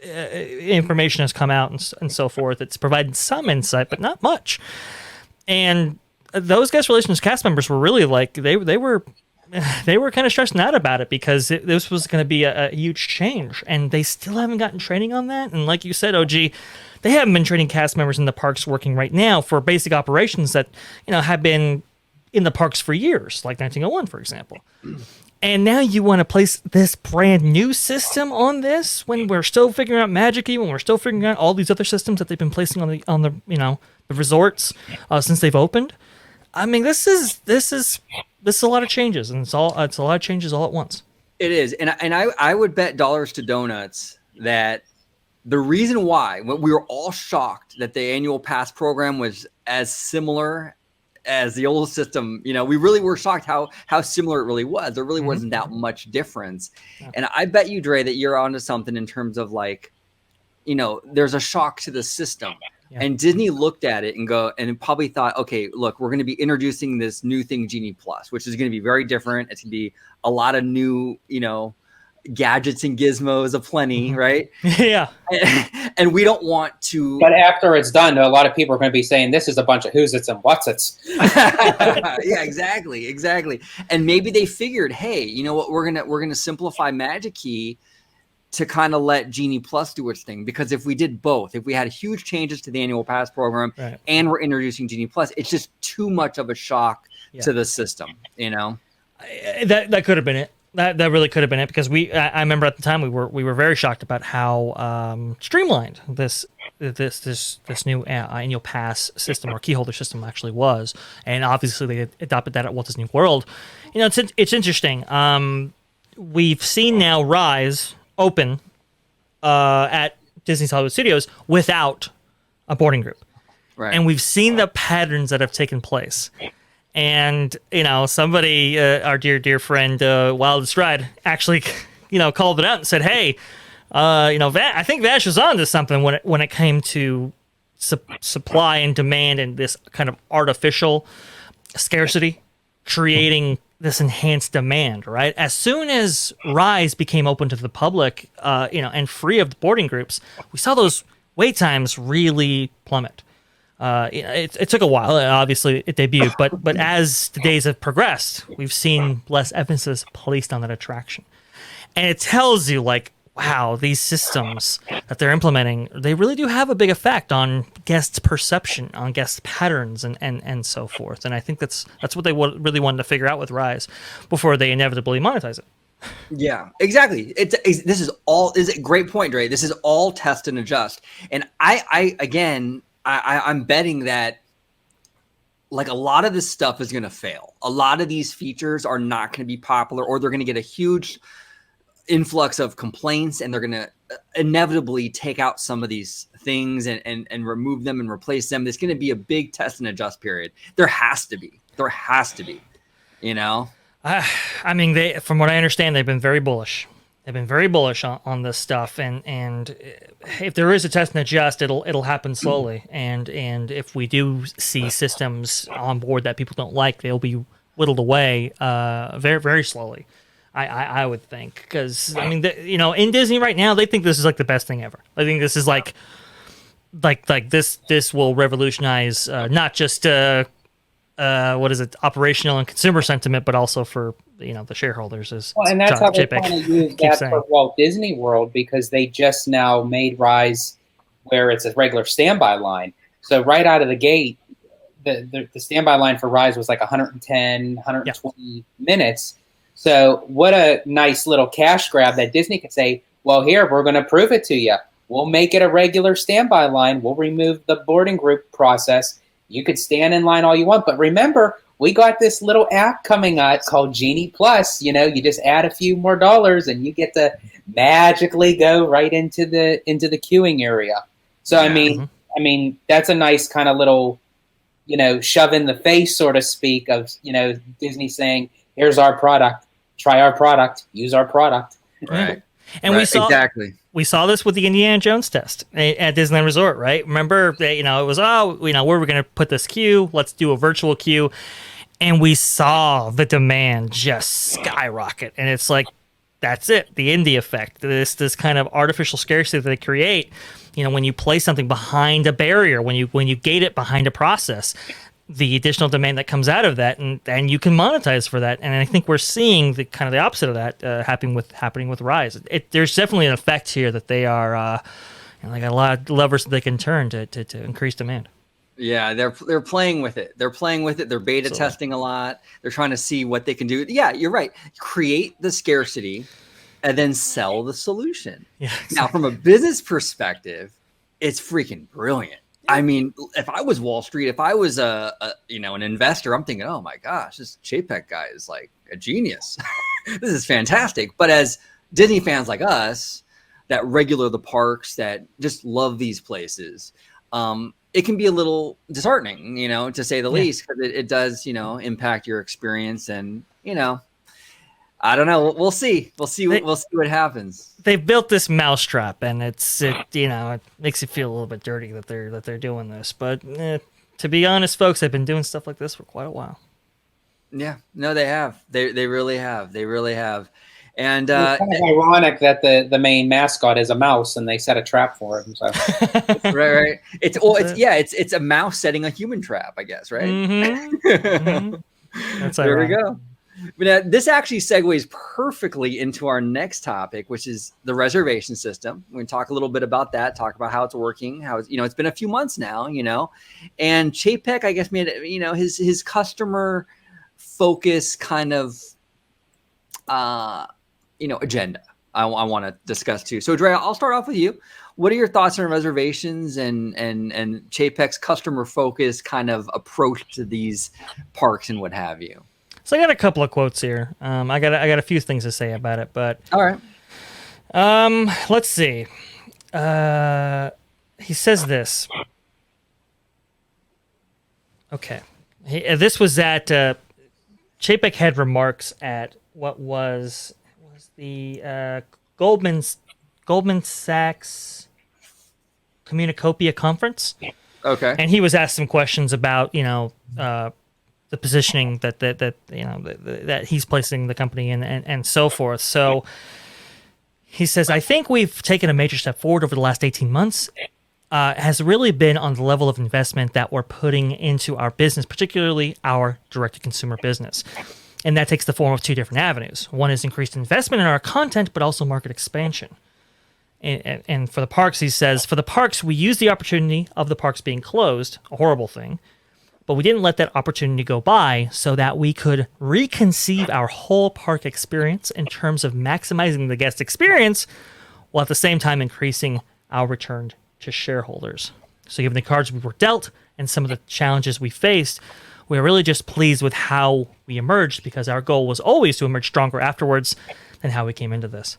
Speaker 2: information has come out and so forth. It's provided some insight, but not much. And those guest relations cast members were really like they were kind of stressing out about it because this was going to be a huge change, and they still haven't gotten training on that. And like you said, OG. They haven't been training cast members in the parks working right now for basic operations that, have been in the parks for years, like 1901, for example. And now you want to place this brand new system on this when we're still figuring out Magic Key, when we're still figuring out all these other systems that they've been placing on the the resorts since they've opened. I mean, this is a lot of changes, and it's a lot of changes all at once.
Speaker 1: It is, and I would bet dollars to donuts that. The reason why we were all shocked that the annual pass program was as similar as the old system, we really were shocked how similar it really was. There really wasn't that much difference. Yeah. And I bet you, Dre, that you're onto something in terms of like, there's a shock to the system. Yeah. And Disney looked at it and probably thought, okay, look, we're going to be introducing this new thing, Genie Plus, which is going to be very different. It's going to be a lot of new, gadgets and gizmos aplenty, right?
Speaker 2: Yeah.
Speaker 1: And we don't want to.
Speaker 3: But after it's done, a lot of people are going to be saying this is a bunch of who's its and what's its.
Speaker 1: Yeah, exactly. And maybe they figured, hey, you know what? We're gonna simplify Magic Key to kind of let Genie Plus do its thing. Because if we did both, if we had huge changes to the annual pass program and we're introducing Genie Plus, it's just too much of a shock to the system.
Speaker 2: That could have been it. That really could have been it because I remember at the time we were very shocked about how streamlined this new annual pass system or key holder system actually was, and obviously they adopted that at Walt Disney World. It's interesting. We've seen now Rise open at Disney's Hollywood Studios without a boarding group,
Speaker 1: right?
Speaker 2: And we've seen the patterns that have taken place. And, somebody, our dear friend, Wildest Ride, actually, called it out and said, hey, I think Vash was on to something when it came to supply and demand and this kind of artificial scarcity, creating this enhanced demand, right? As soon as Rise became open to the public, and free of the boarding groups, we saw those wait times really plummet. It took a while. Obviously, it debuted, but as the days have progressed, we've seen less emphasis placed on that attraction, and it tells you, like, wow, these systems that they're implementing, they really do have a big effect on guests' perception, on guests' patterns, and so forth. And I think that's what they really wanted to figure out with Rise before they inevitably monetize it.
Speaker 1: Yeah, exactly. This is a great point, Dre. This is all test and adjust, and I'm betting that like a lot of this stuff is going to fail. A lot of these features are not going to be popular, or they're going to get a huge influx of complaints, and they're going to inevitably take out some of these things and remove them and replace them. There's going to be a big test and adjust period. There has to be,
Speaker 2: I mean, from what I understand, they've been very bullish. They've been very bullish on this stuff, and if there is a test and adjust, it'll happen slowly. And if we do see systems on board that people don't like, they'll be whittled away very, very slowly. I would think, because I mean, in Disney right now, they think this is like the best thing ever. I think this is like this will revolutionize not just operational and consumer sentiment, but also for the shareholders.
Speaker 3: And that's how they kind of use that for Walt Disney World, because they just now made Rise where it's a regular standby line. So right out of the gate, the standby line for Rise was like 110, 120 minutes. So what a nice little cash grab that Disney could say, well, here, we're going to prove it to you. We'll make it a regular standby line. We'll remove the boarding group process. You could stand in line all you want. But remember, we got this little app coming out called Genie Plus. You just add a few more dollars and you get to magically go right into the queuing area. So, yeah. I mean, that's a nice kind of little, shove in the face, so to speak, of, Disney saying, here's our product, try our product, use our product.
Speaker 1: Right.
Speaker 2: And
Speaker 1: Right, exactly.
Speaker 2: we saw this with the Indiana Jones test at Disneyland Resort, right? Remember, it was, where we're going to put this queue? Let's do a virtual queue. And we saw the demand just skyrocket. And it's like, that's it, the indie effect. This kind of artificial scarcity that they create, when you place something behind a barrier, when you gate it behind a process, the additional demand that comes out of that, and you can monetize for that. And I think we're seeing the kind of the opposite of that happening with Rise. There's definitely an effect here that they are they got a lot of levers that they can turn to increase demand.
Speaker 1: Yeah, they're playing with it. They're playing with it. They're beta testing a lot. They're trying to see what they can do. Yeah, you're right. Create the scarcity and then sell the solution.
Speaker 2: Yeah, exactly.
Speaker 1: Now, from a business perspective, it's freaking brilliant. I mean, if I was Wall Street, if I was an investor, I'm thinking, oh my gosh, this Chapek guy is like a genius. This is fantastic. But as Disney fans like us that regular the parks, that just love these places, it can be a little disheartening, to say the least, because it does, impact your experience. And, I don't know. We'll see. We'll see what happens.
Speaker 2: They've built this mousetrap, and it makes you feel a little bit dirty that they're doing this. But to be honest, folks, they've been doing stuff like this for quite a while.
Speaker 1: Yeah, no, they have. They really have. They really have. And
Speaker 3: it's kind of ironic that the main mascot is a mouse, and they set a trap for him. So.
Speaker 1: right. It's a mouse setting a human trap, I guess. Right.
Speaker 2: Mm-hmm. Mm-hmm. That's
Speaker 1: there
Speaker 2: ironic.
Speaker 1: we go. But this actually segues perfectly into our next topic, which is the reservation system. We're going to talk a little bit about that, talk about how it's working, how it's, it's been a few months now, and Chapek, I guess, made it, his customer focus kind of, agenda I want to discuss too. So Dre, I'll start off with you. What are your thoughts on reservations and Chapek's customer focus kind of approach to these parks and what have you?
Speaker 2: So I got a couple of quotes here. I got a few things to say about it, but
Speaker 1: all right.
Speaker 2: Let's see. He says this. Okay, this was at Chapek had remarks at what was the Goldman Sachs Communicopia conference.
Speaker 1: Okay,
Speaker 2: and he was asked some questions about the positioning that he's placing the company in and so forth. So he says, I think we've taken a major step forward over the last 18 months. Has really been on the level of investment that we're putting into our business, particularly our direct-to-consumer business. And that takes the form of two different avenues. One is increased investment in our content, but also market expansion. And for the parks, he says, for the parks, we use the opportunity of the parks being closed, a horrible thing, but we didn't let that opportunity go by so that we could reconceive our whole park experience in terms of maximizing the guest experience while at the same time increasing our return to shareholders. So given the cards we were dealt and some of the challenges we faced, we're really just pleased with how we emerged, because our goal was always to emerge stronger afterwards than how we came into this.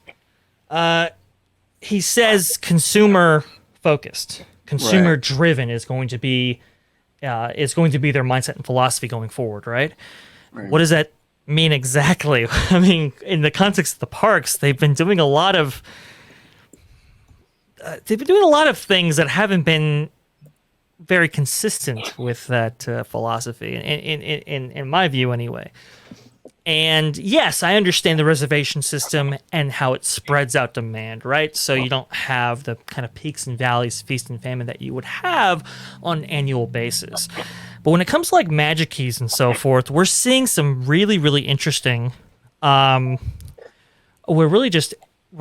Speaker 2: He says consumer focused, consumer driven is going to be their mindset and philosophy going forward, right? What does that mean exactly? I mean, in the context of the parks, they've been doing a lot of things that haven't been very consistent with that philosophy, in my view, anyway. And yes, I understand the reservation system and how it spreads out demand, right? So you don't have the kind of peaks and valleys, feast and famine that you would have on an annual basis. But when it comes to like Magic Keys and so forth, we're seeing some really, really interesting. We're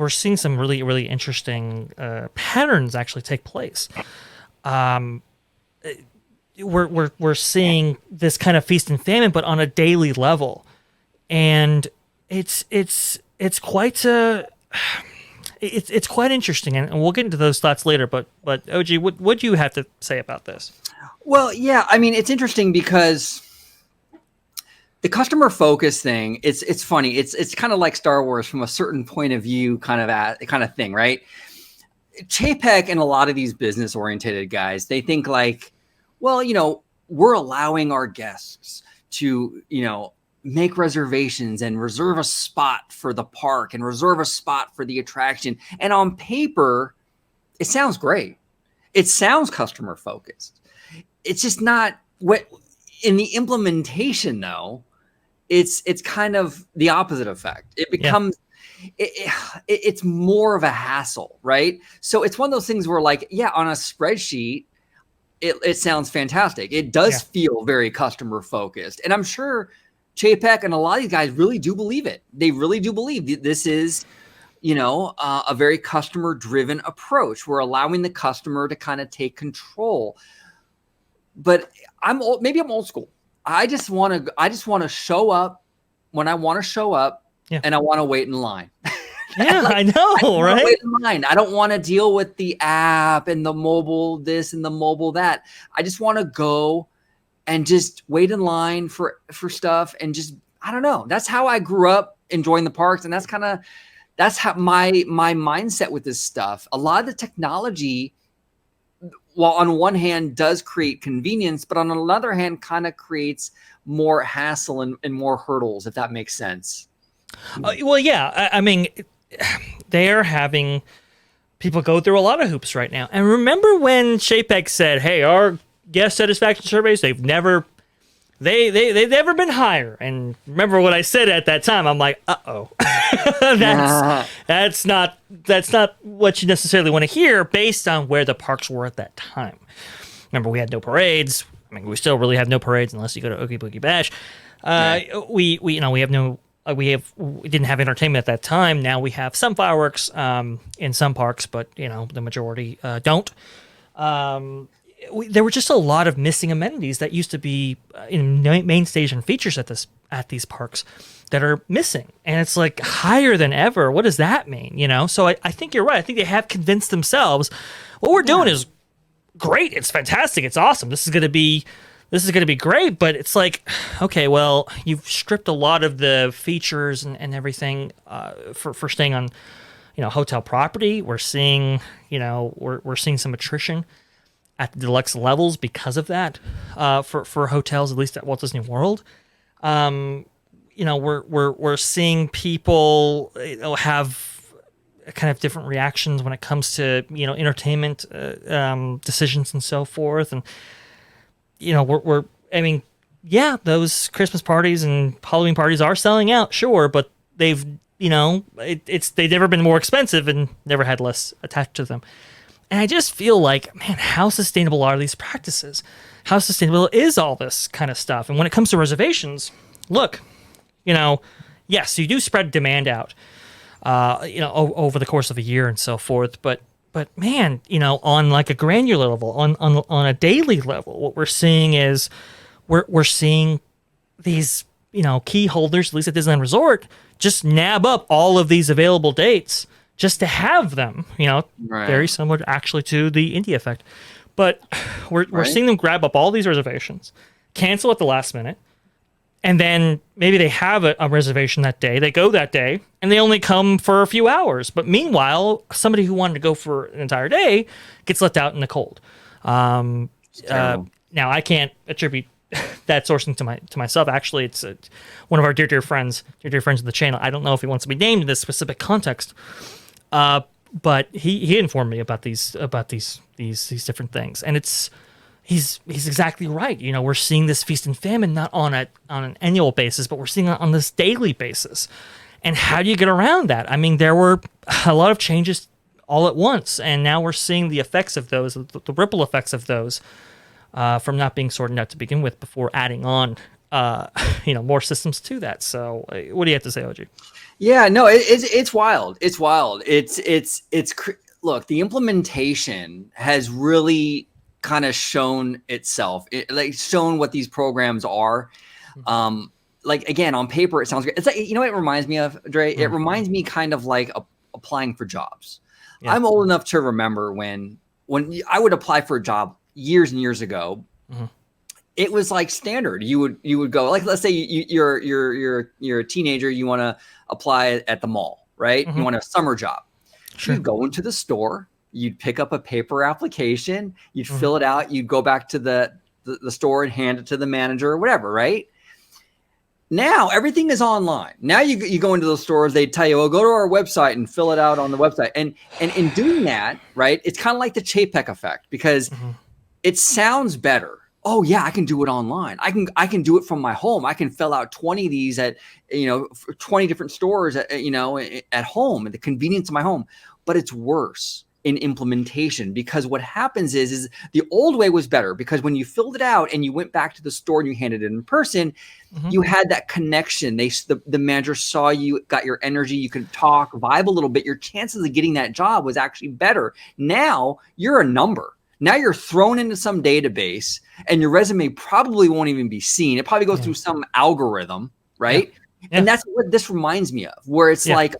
Speaker 2: seeing some really, really interesting patterns actually take place. We're seeing this kind of feast and famine, but on a daily level. And it's quite interesting, and we'll get into those thoughts later. But OG, what do you have to say about this?
Speaker 1: Well, yeah, I mean, it's interesting because the customer focus thing. It's funny. It's kind of like Star Wars from a certain point of view, kind of thing, right? Chapek and a lot of these business oriented guys, they think like, well, we're allowing our guests to make reservations and reserve a spot for the park and reserve a spot for the attraction. And on paper, it sounds great. It sounds customer focused. It's just not what in the implementation though. It's kind of the opposite effect. It becomes it's more of a hassle, right? So it's one of those things where like, yeah, on a spreadsheet, it sounds fantastic. It does feel very customer focused. And I'm sure Chapek and a lot of these guys really do believe it. They really do believe this is, a very customer driven approach. We're allowing the customer to kind of take control. But maybe I'm old school. I just want to show up when I want to show up, and I want to wait in line.
Speaker 2: Yeah, I know, right?
Speaker 1: Wait in line. I don't want to deal with the app and the mobile this and the mobile that. I just want to go and just wait in line for stuff and just, I don't know. That's how I grew up enjoying the parks, and that's how my mindset with this stuff. A lot of the technology, while on one hand does create convenience, but on another hand kind of creates more hassle and more hurdles, if that makes sense.
Speaker 2: Well, yeah. I mean, they are having people go through a lot of hoops right now. And remember when Chapek said, "Hey, our guest satisfaction surveys, they've never been higher." And remember what I said at that time? I'm like, "Uh-oh." that's not what you necessarily want to hear based on where the parks were at that time. Remember, we had no parades. I mean, we still really have no parades unless you go to Oogie Boogie Bash. We didn't have entertainment at that time. Now we have some fireworks in some parks, but the majority don't. There were just a lot of missing amenities that used to be in main station features at these parks that are missing, and it's like higher than ever. What does that mean? So I think you're right. I think they have convinced themselves what we're doing is great. It's fantastic. It's awesome. This is going to be great. But it's like, okay, well, you've stripped a lot of the features and everything for staying on hotel property. We're seeing we're seeing some attrition at the deluxe levels because of that for hotels, at least at Walt Disney World. We're seeing people have kind of different reactions when it comes to entertainment decisions and so forth. And those Christmas parties and Halloween parties are selling out, sure, but they've they've never been more expensive and never had less attached to them. And I just feel like, man, how sustainable are these practices? How sustainable is all this kind of stuff? And when it comes to reservations, look, yes, you do spread demand out, over the course of a year and so forth. But man, on like a granular level, on a daily level, what we're seeing is we're seeing these, key holders, at least at Disneyland Resort, just nab up all of these available dates just to have them,
Speaker 1: Right.
Speaker 2: Very similar actually to the Indy effect. But we're seeing them grab up all these reservations, cancel at the last minute, and then maybe they have a reservation that day. They go that day, and they only come for a few hours. But meanwhile, somebody who wanted to go for an entire day gets left out in the cold. Now, I can't attribute that sourcing to myself. Actually, it's one of our dear friends of the channel. I don't know if he wants to be named in this specific context, but he informed me about these different things, and he's exactly right. We're seeing this feast and famine not on an annual basis, but we're seeing it on this daily basis. And how do you get around that? I mean, there were a lot of changes all at once, and now we're seeing the effects of those, the ripple effects of those, from not being sorted out to begin with before adding on, more systems to that. So, what do you have to say, OG?
Speaker 1: Yeah, no, it's wild. It's wild. Look, the implementation has really kind of shown itself, shown what these programs are. Again, on paper, it sounds great. It's like, it reminds me of, Dre? It reminds me kind of like applying for jobs. Yeah. I'm old enough to remember when I would apply for a job years and years ago. Mm-hmm. It was like standard. You would go, like, let's say you're a teenager, you want to apply at the mall, right? Mm-hmm. You want a summer job. Sure. You'd go into the store, you'd pick up a paper application, you'd fill it out, you'd go back to the store and hand it to the manager or whatever, right? Now everything is online. Now you go into those stores, they tell you, "Oh, go to our website and fill it out on the website." And in doing that, right, it's kind of like the Chapek effect because it sounds better. Oh yeah, I can do it online. I can do it from my home. I can fill out 20 of these at 20 different stores at home, at the convenience of my home. But it's worse in implementation because what happens is the old way was better because when you filled it out and you went back to the store and you handed it in person, you had that connection. The manager saw you, got your energy, you could talk, vibe a little bit. Your chances of getting that job was actually better. Now you're a number. Now you're thrown into some database and your resume probably won't even be seen. It probably goes through some algorithm, right? Yeah. Yeah. And that's what this reminds me of, where it's like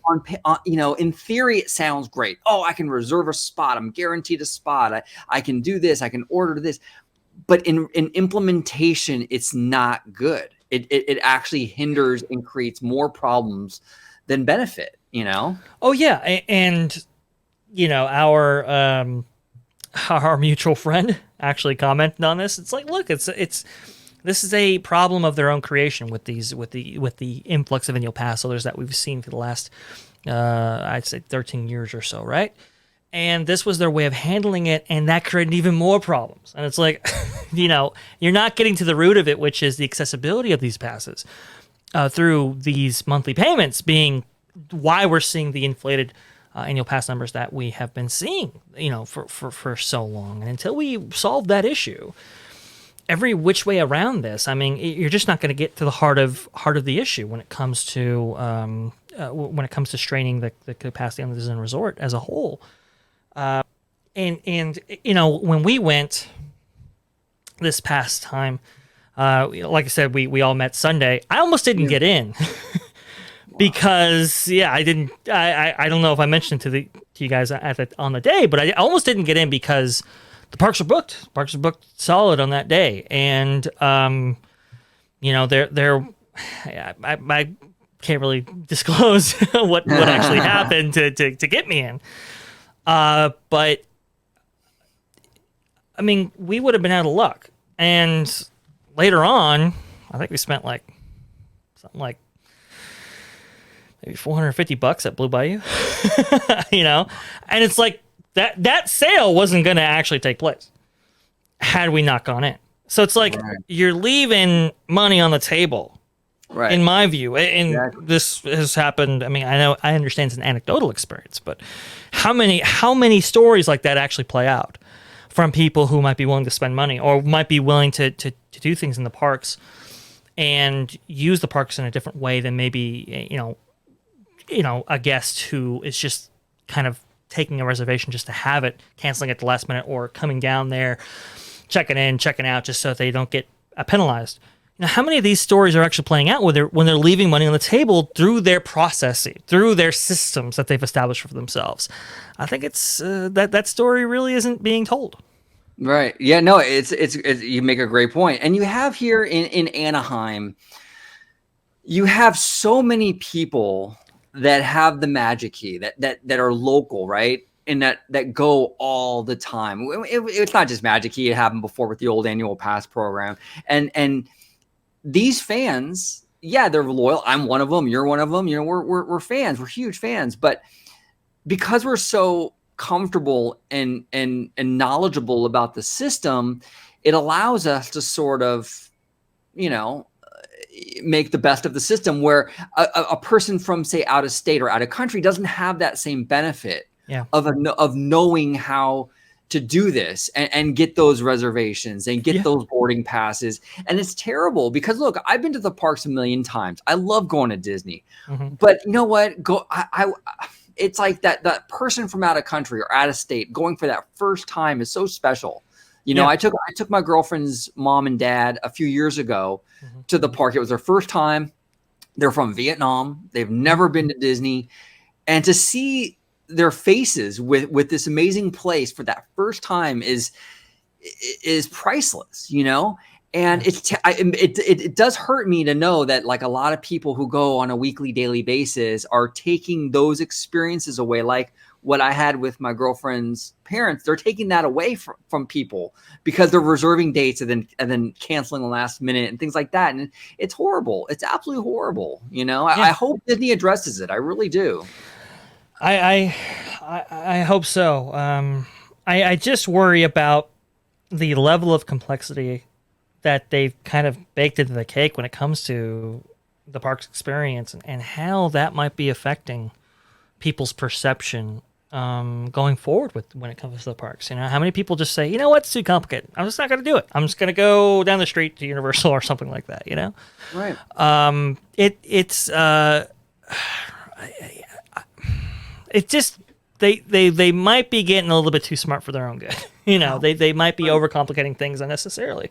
Speaker 1: in theory, it sounds great. Oh, I can reserve a spot. I'm guaranteed a spot. I can do this. I can order this. But in implementation, it's not good. It actually hinders and creates more problems than benefit,
Speaker 2: Oh, yeah. And, our mutual friend actually commented on this. It's like, look, this is a problem of their own creation with the influx of annual pass holders that we've seen for the last, I'd say 13 years or so, right? And this was their way of handling it, and that created even more problems. And it's like, you're not getting to the root of it, which is the accessibility of these passes through these monthly payments being why we're seeing the inflated annual pass numbers that we have been seeing, for so long. And until we solve that issue, every which way around this, I mean, you're just not going to get to the heart of the issue when it comes to straining the capacity on the Disneyland Resort as a whole. And when we went this past time, like I said, we all met Sunday. I almost didn't get in because I didn't. I don't know if I mentioned to you guys on the day, but I almost didn't get in because the parks are booked. Parks are booked solid on that day, and I can't really disclose what actually happened to get me in. But I mean, we would have been out of luck. And later on, I think we spent something like maybe $450 at Blue Bayou, and it's like that sale wasn't going to actually take place had we not gone in. So it's like you're leaving money on the table, right? In my view, and this has happened. I mean, I understand it's an anecdotal experience, but how many stories like that actually play out from people who might be willing to spend money or might be willing to do things in the parks and use the parks in a different way than maybe a guest who is just kind of taking a reservation just to have it, canceling at the last minute, or coming down there, checking in, checking out, just so they don't get penalized. How many of these stories are actually playing out when they're leaving money on the table through their processing, through their systems that they've established for themselves? I think it's that story really isn't being told.
Speaker 1: Right. Yeah. No. It's you make a great point, and you have here in Anaheim, you have so many people that have the magic key that are local, right? And that go all the time. It's not just magic key. It happened before with the old annual pass program. And these fans, they're loyal. I'm one of them. You're one of them. We're fans. We're huge fans. But because we're so comfortable and knowledgeable about the system, it allows us to sort of, make the best of the system, where a person from, say, out of state or out of country doesn't have that same benefit of knowing how to do this and get those reservations and get those boarding passes. And it's terrible because, look, I've been to the parks a million times. I love going to Disney, but you know what? It's like that person from out of country or out of state going for that first time is so special. I took my girlfriend's mom and dad a few years ago to the park. It was their first time. They're from Vietnam. They've never been to Disney. And to see their faces with this amazing place for that first time is priceless, And it does hurt me to know that like a lot of people who go on a weekly, daily basis are taking those experiences away. Like what I had with my girlfriend's parents, they're taking that away from people because they're reserving dates and then canceling the last minute and things like that. And it's horrible. It's absolutely horrible. You know, I hope Disney addresses it. I really do.
Speaker 2: I hope so. I just worry about the level of complexity that they've kind of baked into the cake when it comes to the park's experience and how that might be affecting people's perception going forward when it comes to the parks. You know, how many people just say, you know what, it's too complicated. I'm just not going to do it. I'm just going to go down the street to Universal or something like that, you know?
Speaker 1: Right.
Speaker 2: It's just, they might be getting a little bit too smart for their own good. You know, they might be overcomplicating things unnecessarily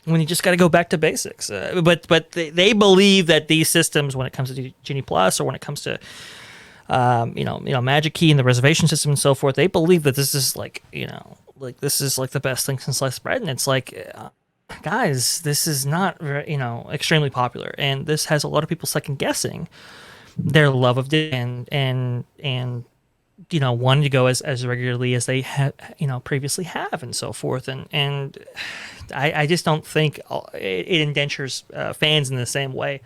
Speaker 2: when you just got to go back to basics. But they believe that these systems, when it comes to Genie Plus or when it comes to Magic Key and the reservation system and so forth, they believe that this is this is like the best thing since sliced bread. And it's like, guys, this is not extremely popular, and this has a lot of people second guessing their love of Disney and wanting to go as regularly as they previously have and so forth. And I just don't think it indentures fans in the same way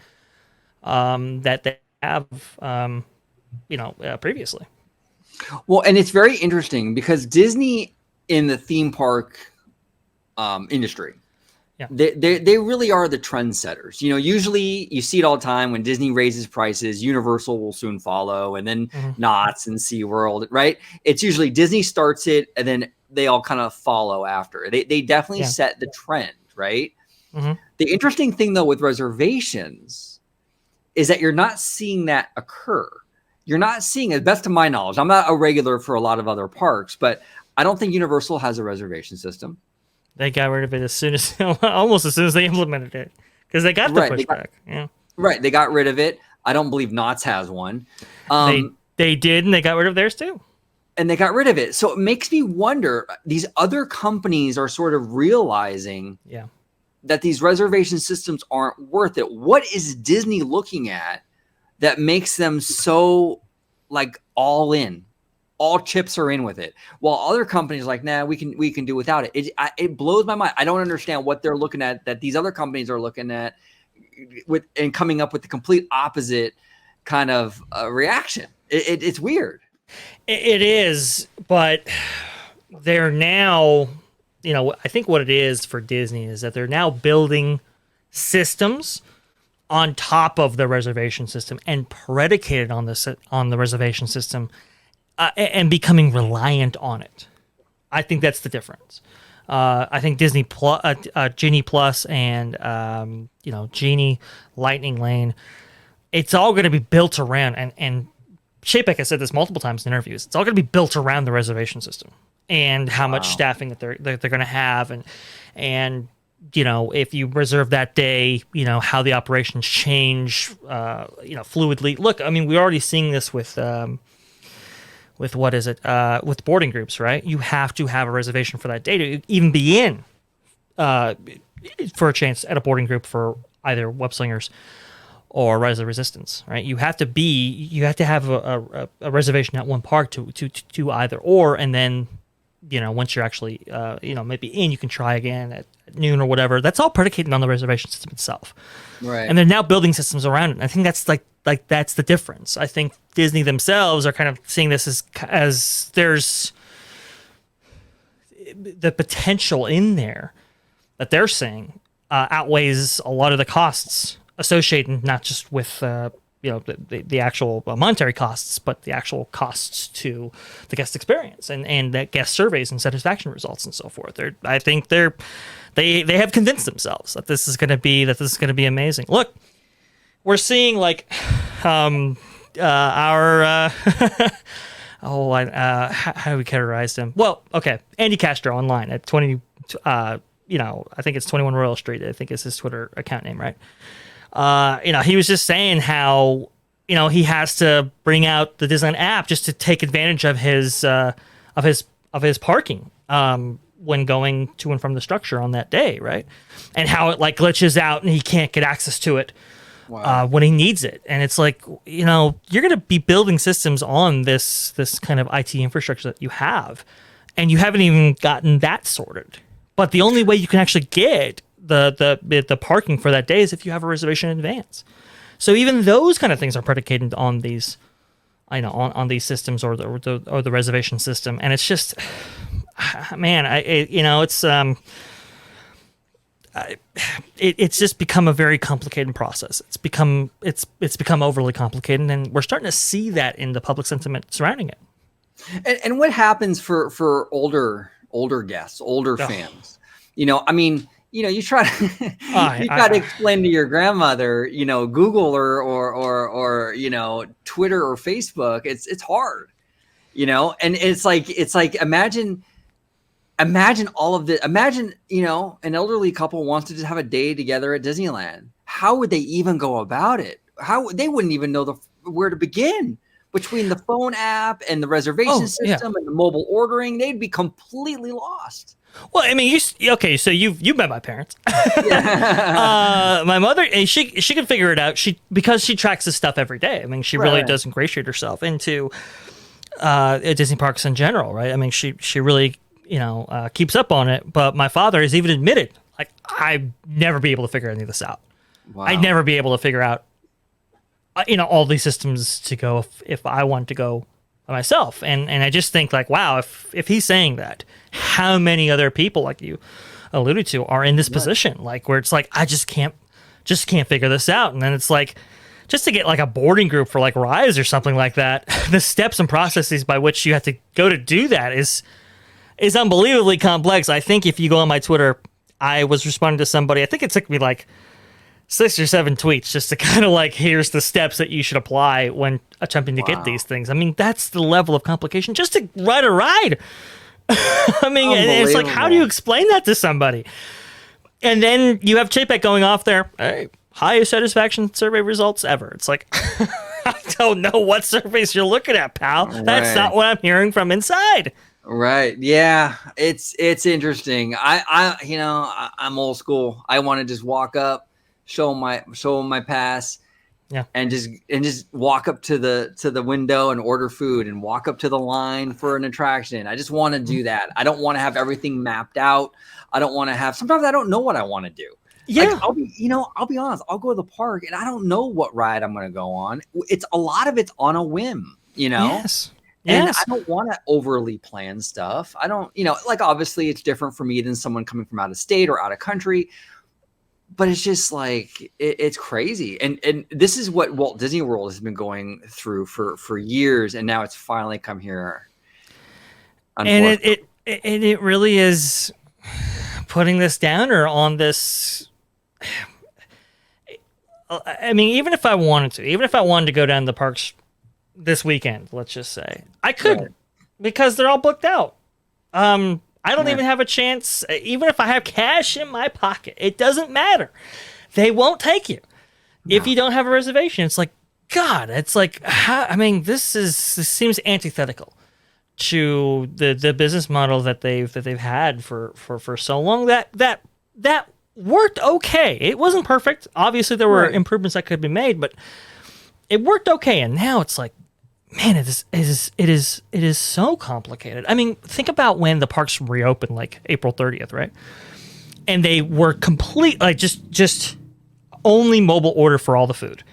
Speaker 2: that they have previously.
Speaker 1: Well, and it's very interesting because Disney in the theme park industry, they really are the trendsetters. You know, usually you see it all the time when Disney raises prices, Universal will soon follow, and then Knott's and SeaWorld, right? It's usually Disney starts it, and then they all kind of follow after. They definitely set the trend, right? Mm-hmm. The interesting thing, though, with reservations is that you're not seeing that occur. You're not seeing, as best to my knowledge, I'm not a regular for a lot of other parks, but I don't think Universal has a reservation system.
Speaker 2: They got rid of it almost as soon as they implemented it, because they got the pushback.
Speaker 1: Right, they got rid of it. I don't believe Knott's has one.
Speaker 2: They did, and they got rid of theirs too.
Speaker 1: And they got rid of it. So it makes me wonder, these other companies are sort of realizing that these reservation systems aren't worth it. What is Disney looking at that makes them so like all in? All chips are in with it. While other companies are like, nah, we can do without it. It blows my mind. I don't understand what they're looking at that these other companies are looking at and coming up with the complete opposite kind of reaction. It's weird.
Speaker 2: It is, but they're now, I think what it is for Disney is that they're now building systems on top of the reservation system and predicated on the reservation system and becoming reliant on it. I think that's the difference. I think Disney Genie Plus and Genie Lightning Lane, it's all going to be built around and Chapek has said this multiple times in interviews. It's all going to be built around the reservation system and how much staffing that they're going to have, and if you reserve that day, how the operations change, fluidly. Look, I mean, we're already seeing this with what is it? With boarding groups, right? You have to have a reservation for that day to even be in for a chance at a boarding group for either Web Slingers or Rise of the Resistance, right? You have to have a reservation at one park to either or, and then once you're actually maybe in, you can try again at noon or whatever. That's all predicated on the reservation system itself,
Speaker 1: right?
Speaker 2: And they're now building systems around it. And I think that's like that's the difference. I think Disney themselves are kind of seeing this as there's the potential in there that they're seeing outweighs a lot of the costs associated, not just with the actual monetary costs, but the actual costs to the guest experience and that guest surveys and satisfaction results and so forth. I think they have convinced themselves that this is going to be amazing. Look, we're seeing like how do we categorize him? Well, okay, Andy Castro online at 20. I think it's 21 Royal Street. I think is his Twitter account name, right? He was just saying how, he has to bring out the Disneyland app just to take advantage of his parking, when going to and from the structure on that day, right? And how it like glitches out and he can't get access to it when he needs it. And it's like, you know, you're going to be building systems on this kind of IT infrastructure that you have, and you haven't even gotten that sorted. But the only way you can actually get the parking for that day is if you have a reservation in advance. So even those kind of things are predicated on these, I know, on these systems or the reservation system, and it's just, man, it's just become a very complicated process. It's become overly complicated, and we're starting to see that in the public sentiment surrounding it.
Speaker 1: And what happens for older guests, older fans? You know, I mean, you know, you try to explain to your grandmother, you know, Google or you know, Twitter or Facebook. It's hard, you know, and it's like imagine all of this. Imagine, you know, an elderly couple wants to just have a day together at Disneyland. How would they even go about it? They wouldn't even know where to begin. Between the phone app and the reservation system and the mobile ordering, they'd be completely lost.
Speaker 2: Well, I mean, so you've met my parents. My mother, and she can figure it out. Because she tracks this stuff every day. I mean, she really does ingratiate herself into Disney parks in general, right? I mean, she really, you know, keeps up on it. But my father has even admitted, like, I'd never be able to figure any of this out.
Speaker 1: Wow.
Speaker 2: I'd never be able to figure out, you know, all these systems to go if I want to go by myself. And I just think, like, wow, if he's saying that, how many other people, like you alluded to, are in this position, like, where it's like, I just can't figure this out. And then it's like, just to get like a boarding group for like Rise or something like that, the steps and processes by which you have to go to do that is unbelievably complex. I think if you go on my Twitter, I was responding to somebody, I think it took me like 6 or 7 tweets just to kind of like, here's the steps that you should apply when attempting to get these things. I mean, that's the level of complication just to ride a ride. I mean, it's like, how do you explain that to somebody? And then you have Chapek going off there, hey, highest satisfaction survey results ever. It's like, I don't know what surveys you're looking at, pal. Right. That's not what I'm hearing from inside.
Speaker 1: Right. Yeah. It's interesting. I'm old school. I want to just walk up, show them my pass, and just walk up to the window and order food and walk up to the line for an attraction. I just want to do that. I don't want to have everything mapped out. I don't want to have. Sometimes I don't know what I want to do. Yeah, like, I'll be honest. I'll go to the park and I don't know what ride I'm going to go on. It's a lot of it's on a whim, you know.
Speaker 2: Yes.
Speaker 1: And I don't want to overly plan stuff. I don't, like, obviously it's different for me than someone coming from out of state or out of country. But it's just like, it's crazy. And this is what Walt Disney World has been going through for years. And now it's finally come here.
Speaker 2: And it really is putting this downer on this. I mean, even if I wanted to go down to the parks this weekend, let's just say, I couldn't because they're all booked out. I don't even have a chance. Even if I have cash in my pocket, it doesn't matter. They won't take you if you don't have a reservation. It's like, God, it's like, I mean, this seems antithetical to the business model that they've had for so long. That worked okay. It wasn't perfect. Obviously, there were improvements that could be made, but it worked okay. And now it's like, man, it is so complicated. I mean, think about when the parks reopened, like April 30th, right? And they were complete, like just only mobile order for all the food.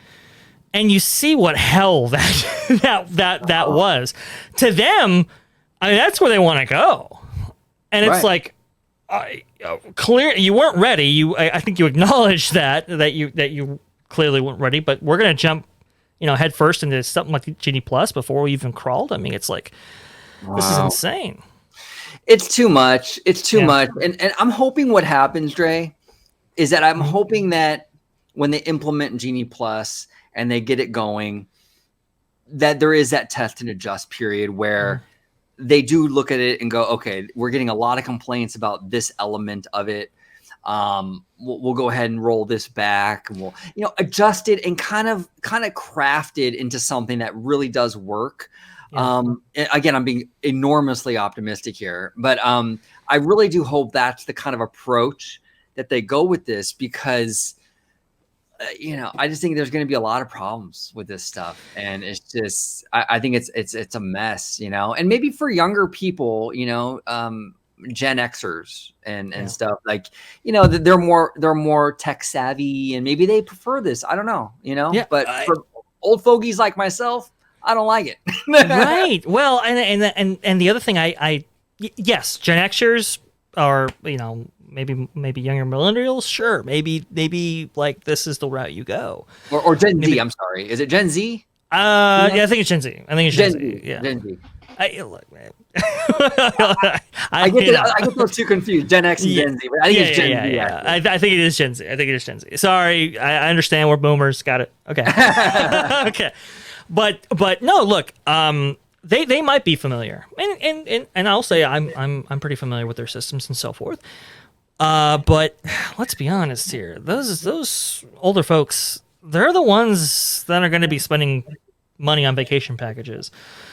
Speaker 2: And you see what hell that was to them. I mean, that's where they want to go. And it's like, clear, you weren't ready. I think you acknowledged that you clearly weren't ready. But we're gonna jump, head first into something like Genie Plus before we even crawled. I mean, it's like, this is insane.
Speaker 1: It's too much. It's too much. And I'm hoping what happens, Dre, is that I'm hoping that when they implement Genie Plus and they get it going, that there is that test and adjust period where they do look at it and go, okay, we're getting a lot of complaints about this element of it. We'll go ahead and roll this back, and we'll, adjust it and kind of craft it into something that really does work.
Speaker 2: Yeah.
Speaker 1: Again, I'm being enormously optimistic here, but I really do hope that's the kind of approach that they go with this, because I just think there's going to be a lot of problems with this stuff, and it's just I think it's a mess, and maybe for younger people, Gen Xers and stuff, like they're more tech savvy, and maybe they prefer this. I don't know, but for old fogies like myself, I don't like it.
Speaker 2: Right. Well, and the other thing, yes, Gen Xers are maybe younger millennials. Sure, maybe like this is the route you go.
Speaker 1: Or Gen Z. I'm sorry, is it Gen Z?
Speaker 2: Yeah, I think it's Gen Z. I think it's Gen Z. Yeah.
Speaker 1: Gen Z.
Speaker 2: Look, man.
Speaker 1: I get those two confused, Gen X and Gen Z. But I think it's Gen Z.
Speaker 2: Yeah. I think it is Gen Z. I think it is Gen Z. Sorry, I understand we're boomers. Got it. Okay. Okay. But no, look, they might be familiar, and I'll say I'm pretty familiar with their systems and so forth. But let's be honest here. Those older folks, they're the ones that are going to be spending money on vacation packages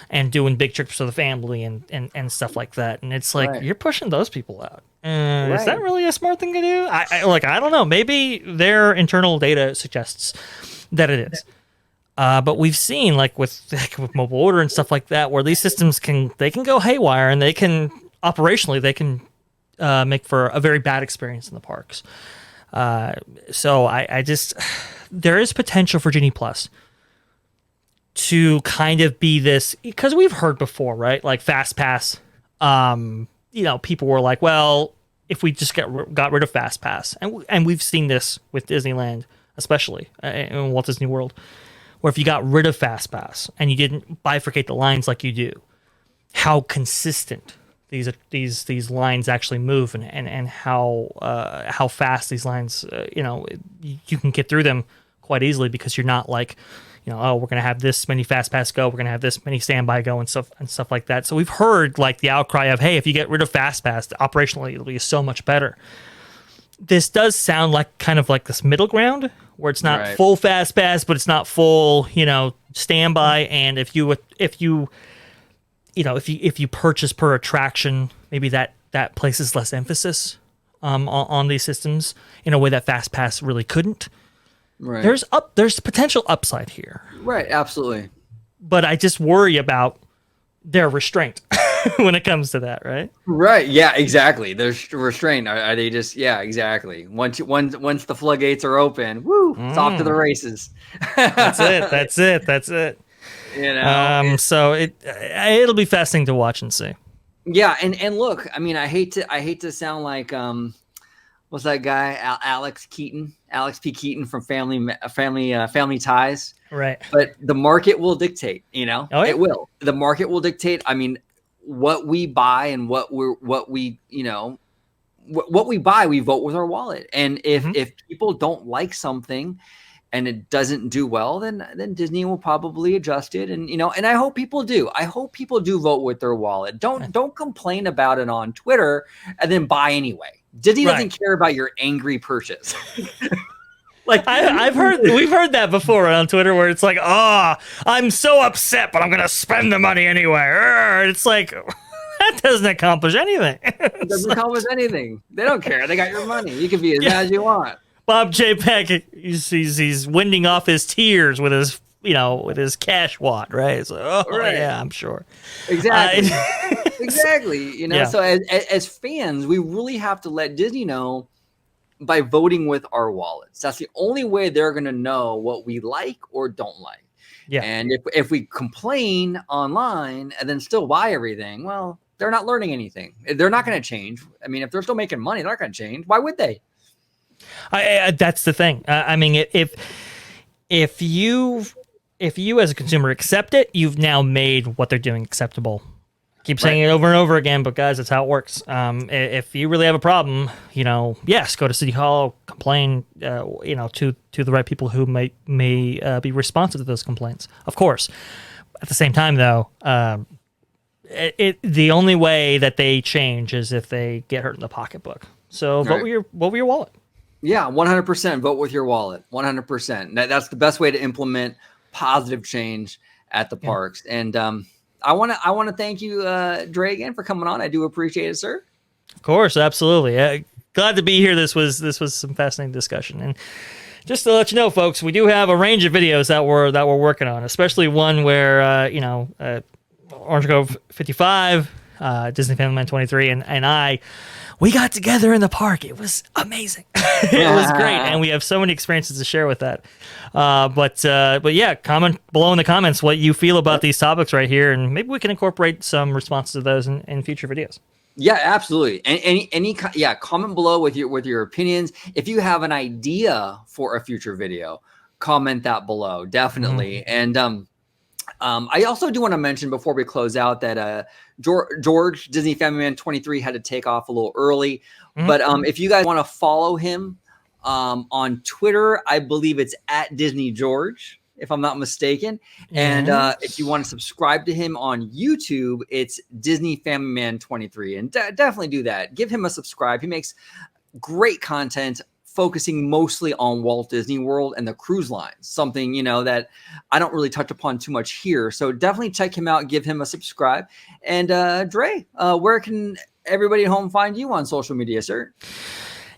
Speaker 2: and doing big trips for the family and stuff like that. And it's like, you're pushing those people out. Is that really a smart thing to do? I don't know. Maybe their internal data suggests that it is. But we've seen, like with mobile order and stuff like that, where these systems can go haywire, and they can operationally make for a very bad experience in the parks. So I just, there is potential for Genie Plus to kind of be this, because we've heard before, right? Like Fast Pass, people were like, well, if we just got rid of Fast Pass, and we've seen this with Disneyland, especially in Walt Disney World, where if you got rid of Fast Pass and you didn't bifurcate the lines like you do, how consistent these lines actually move, and how fast these lines, you can get through them quite easily, because you're not like, we're going to have this many Fast Pass go, we're going to have this many standby go, and stuff like that. So we've heard like the outcry of, hey, if you get rid of Fast Pass, operationally it'll be so much better. This does sound like kind of like this middle ground, where it's not full Fast Pass, but it's not full, standby. And if you purchase per attraction, maybe that places less emphasis on these systems in a way that Fast Pass really couldn't.
Speaker 1: Right.
Speaker 2: There's potential upside here.
Speaker 1: Right, absolutely.
Speaker 2: But I just worry about their restraint when it comes to that, right?
Speaker 1: Right. Yeah, exactly. There's restraint. Are they just, exactly. Once the floodgates are open, it's off to the races.
Speaker 2: That's it. So it'll be fascinating to watch and see. Yeah,
Speaker 1: and look, I mean, I hate to sound like what's that guy, Alex P. Keaton from Family Ties,
Speaker 2: right?
Speaker 1: But the market will dictate,
Speaker 2: It
Speaker 1: will. The market will dictate. I mean, what we buy and what we buy, we vote with our wallet. And if people don't like something and it doesn't do well, then Disney will probably adjust it. And and I hope people do. I hope people do vote with their wallet. Don't complain about it on Twitter and then buy anyway. Disney doesn't care about your angry purchase. Like
Speaker 2: we've heard that before on Twitter, where it's like, I'm so upset, but I'm gonna spend the money anyway. It's like, that doesn't accomplish anything.
Speaker 1: It doesn't accomplish anything. They don't care. They got your money. You can be as mad as you want.
Speaker 2: Bob J. Peck, he's winding off his tears with his with his cash wad, right? It's like, yeah, I'm sure.
Speaker 1: Exactly. Exactly. So as fans, we really have to let Disney know by voting with our wallets. That's the only way they're going to know what we like or don't like. Yeah. And if we complain online and then still buy everything, well, they're not learning anything. They're not going to change. I mean, if they're still making money, they're not going to change. Why would they?
Speaker 2: That's the thing. I mean, if you as a consumer accept it, you've now made what they're doing acceptable. Keep saying it over and over again, but guys, that's how it works. If you really have a problem, yes, go to City Hall, complain, to the right people who may be responsive to those complaints. Of course. At the same time, though, the only way that they change is if they get hurt in the pocketbook. So vote with your wallet.
Speaker 1: Yeah, 100% vote with your wallet. 100%. That's the best way to implement positive change at the parks. And I want to thank you, Dre, again for coming on. I do appreciate it, sir.
Speaker 2: Of course, absolutely. Glad to be here. This was some fascinating discussion. And just to let you know, folks, we do have a range of videos that we're working on, especially one where Orange Grove 55, Disney Family Man 23, and we got together in the park. It was amazing. It was great, and we have so many experiences to share with that. But yeah, comment below in the comments what you feel about these topics right here, and maybe we can incorporate some responses to those in future videos.
Speaker 1: Yeah, absolutely. And comment below with your opinions. If you have an idea for a future video, comment that below, definitely. And I also do want to mention before we close out that George Disney Family Man 23 had to take off a little early, but if you guys want to follow him on Twitter, I believe it's at Disney George, if I'm not mistaken. And if you want to subscribe to him on YouTube, it's Disney Family Man 23. And definitely do that. Give him a subscribe. He makes great content focusing mostly on Walt Disney World and the cruise lines, something, that I don't really touch upon too much here. So definitely check him out, give him a subscribe. And Dre, where can everybody at home find you on social media, sir?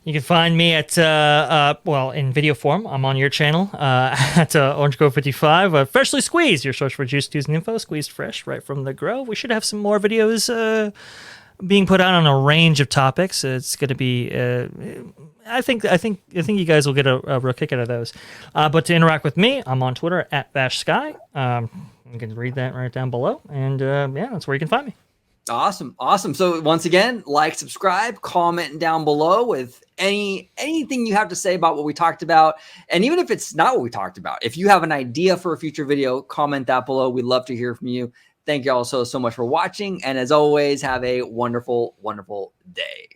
Speaker 2: You can find me at, in video form. I'm on your channel at Orange Grove 55. Freshly squeezed. Your source for juice, news, and info. Squeezed fresh right from the grove. We should have some more videos being put out on a range of topics. It's going to be, I think you guys will get a real kick out of those. But to interact with me, I'm on Twitter at BashSky. You can read that right down below. And that's where you can find me.
Speaker 1: Awesome. So once again, like, subscribe, comment down below with anything you have to say about what we talked about. And even if it's not what we talked about, if you have an idea for a future video, comment that below. We'd love to hear from you. Thank you all so much for watching. And as always, have a wonderful, wonderful day.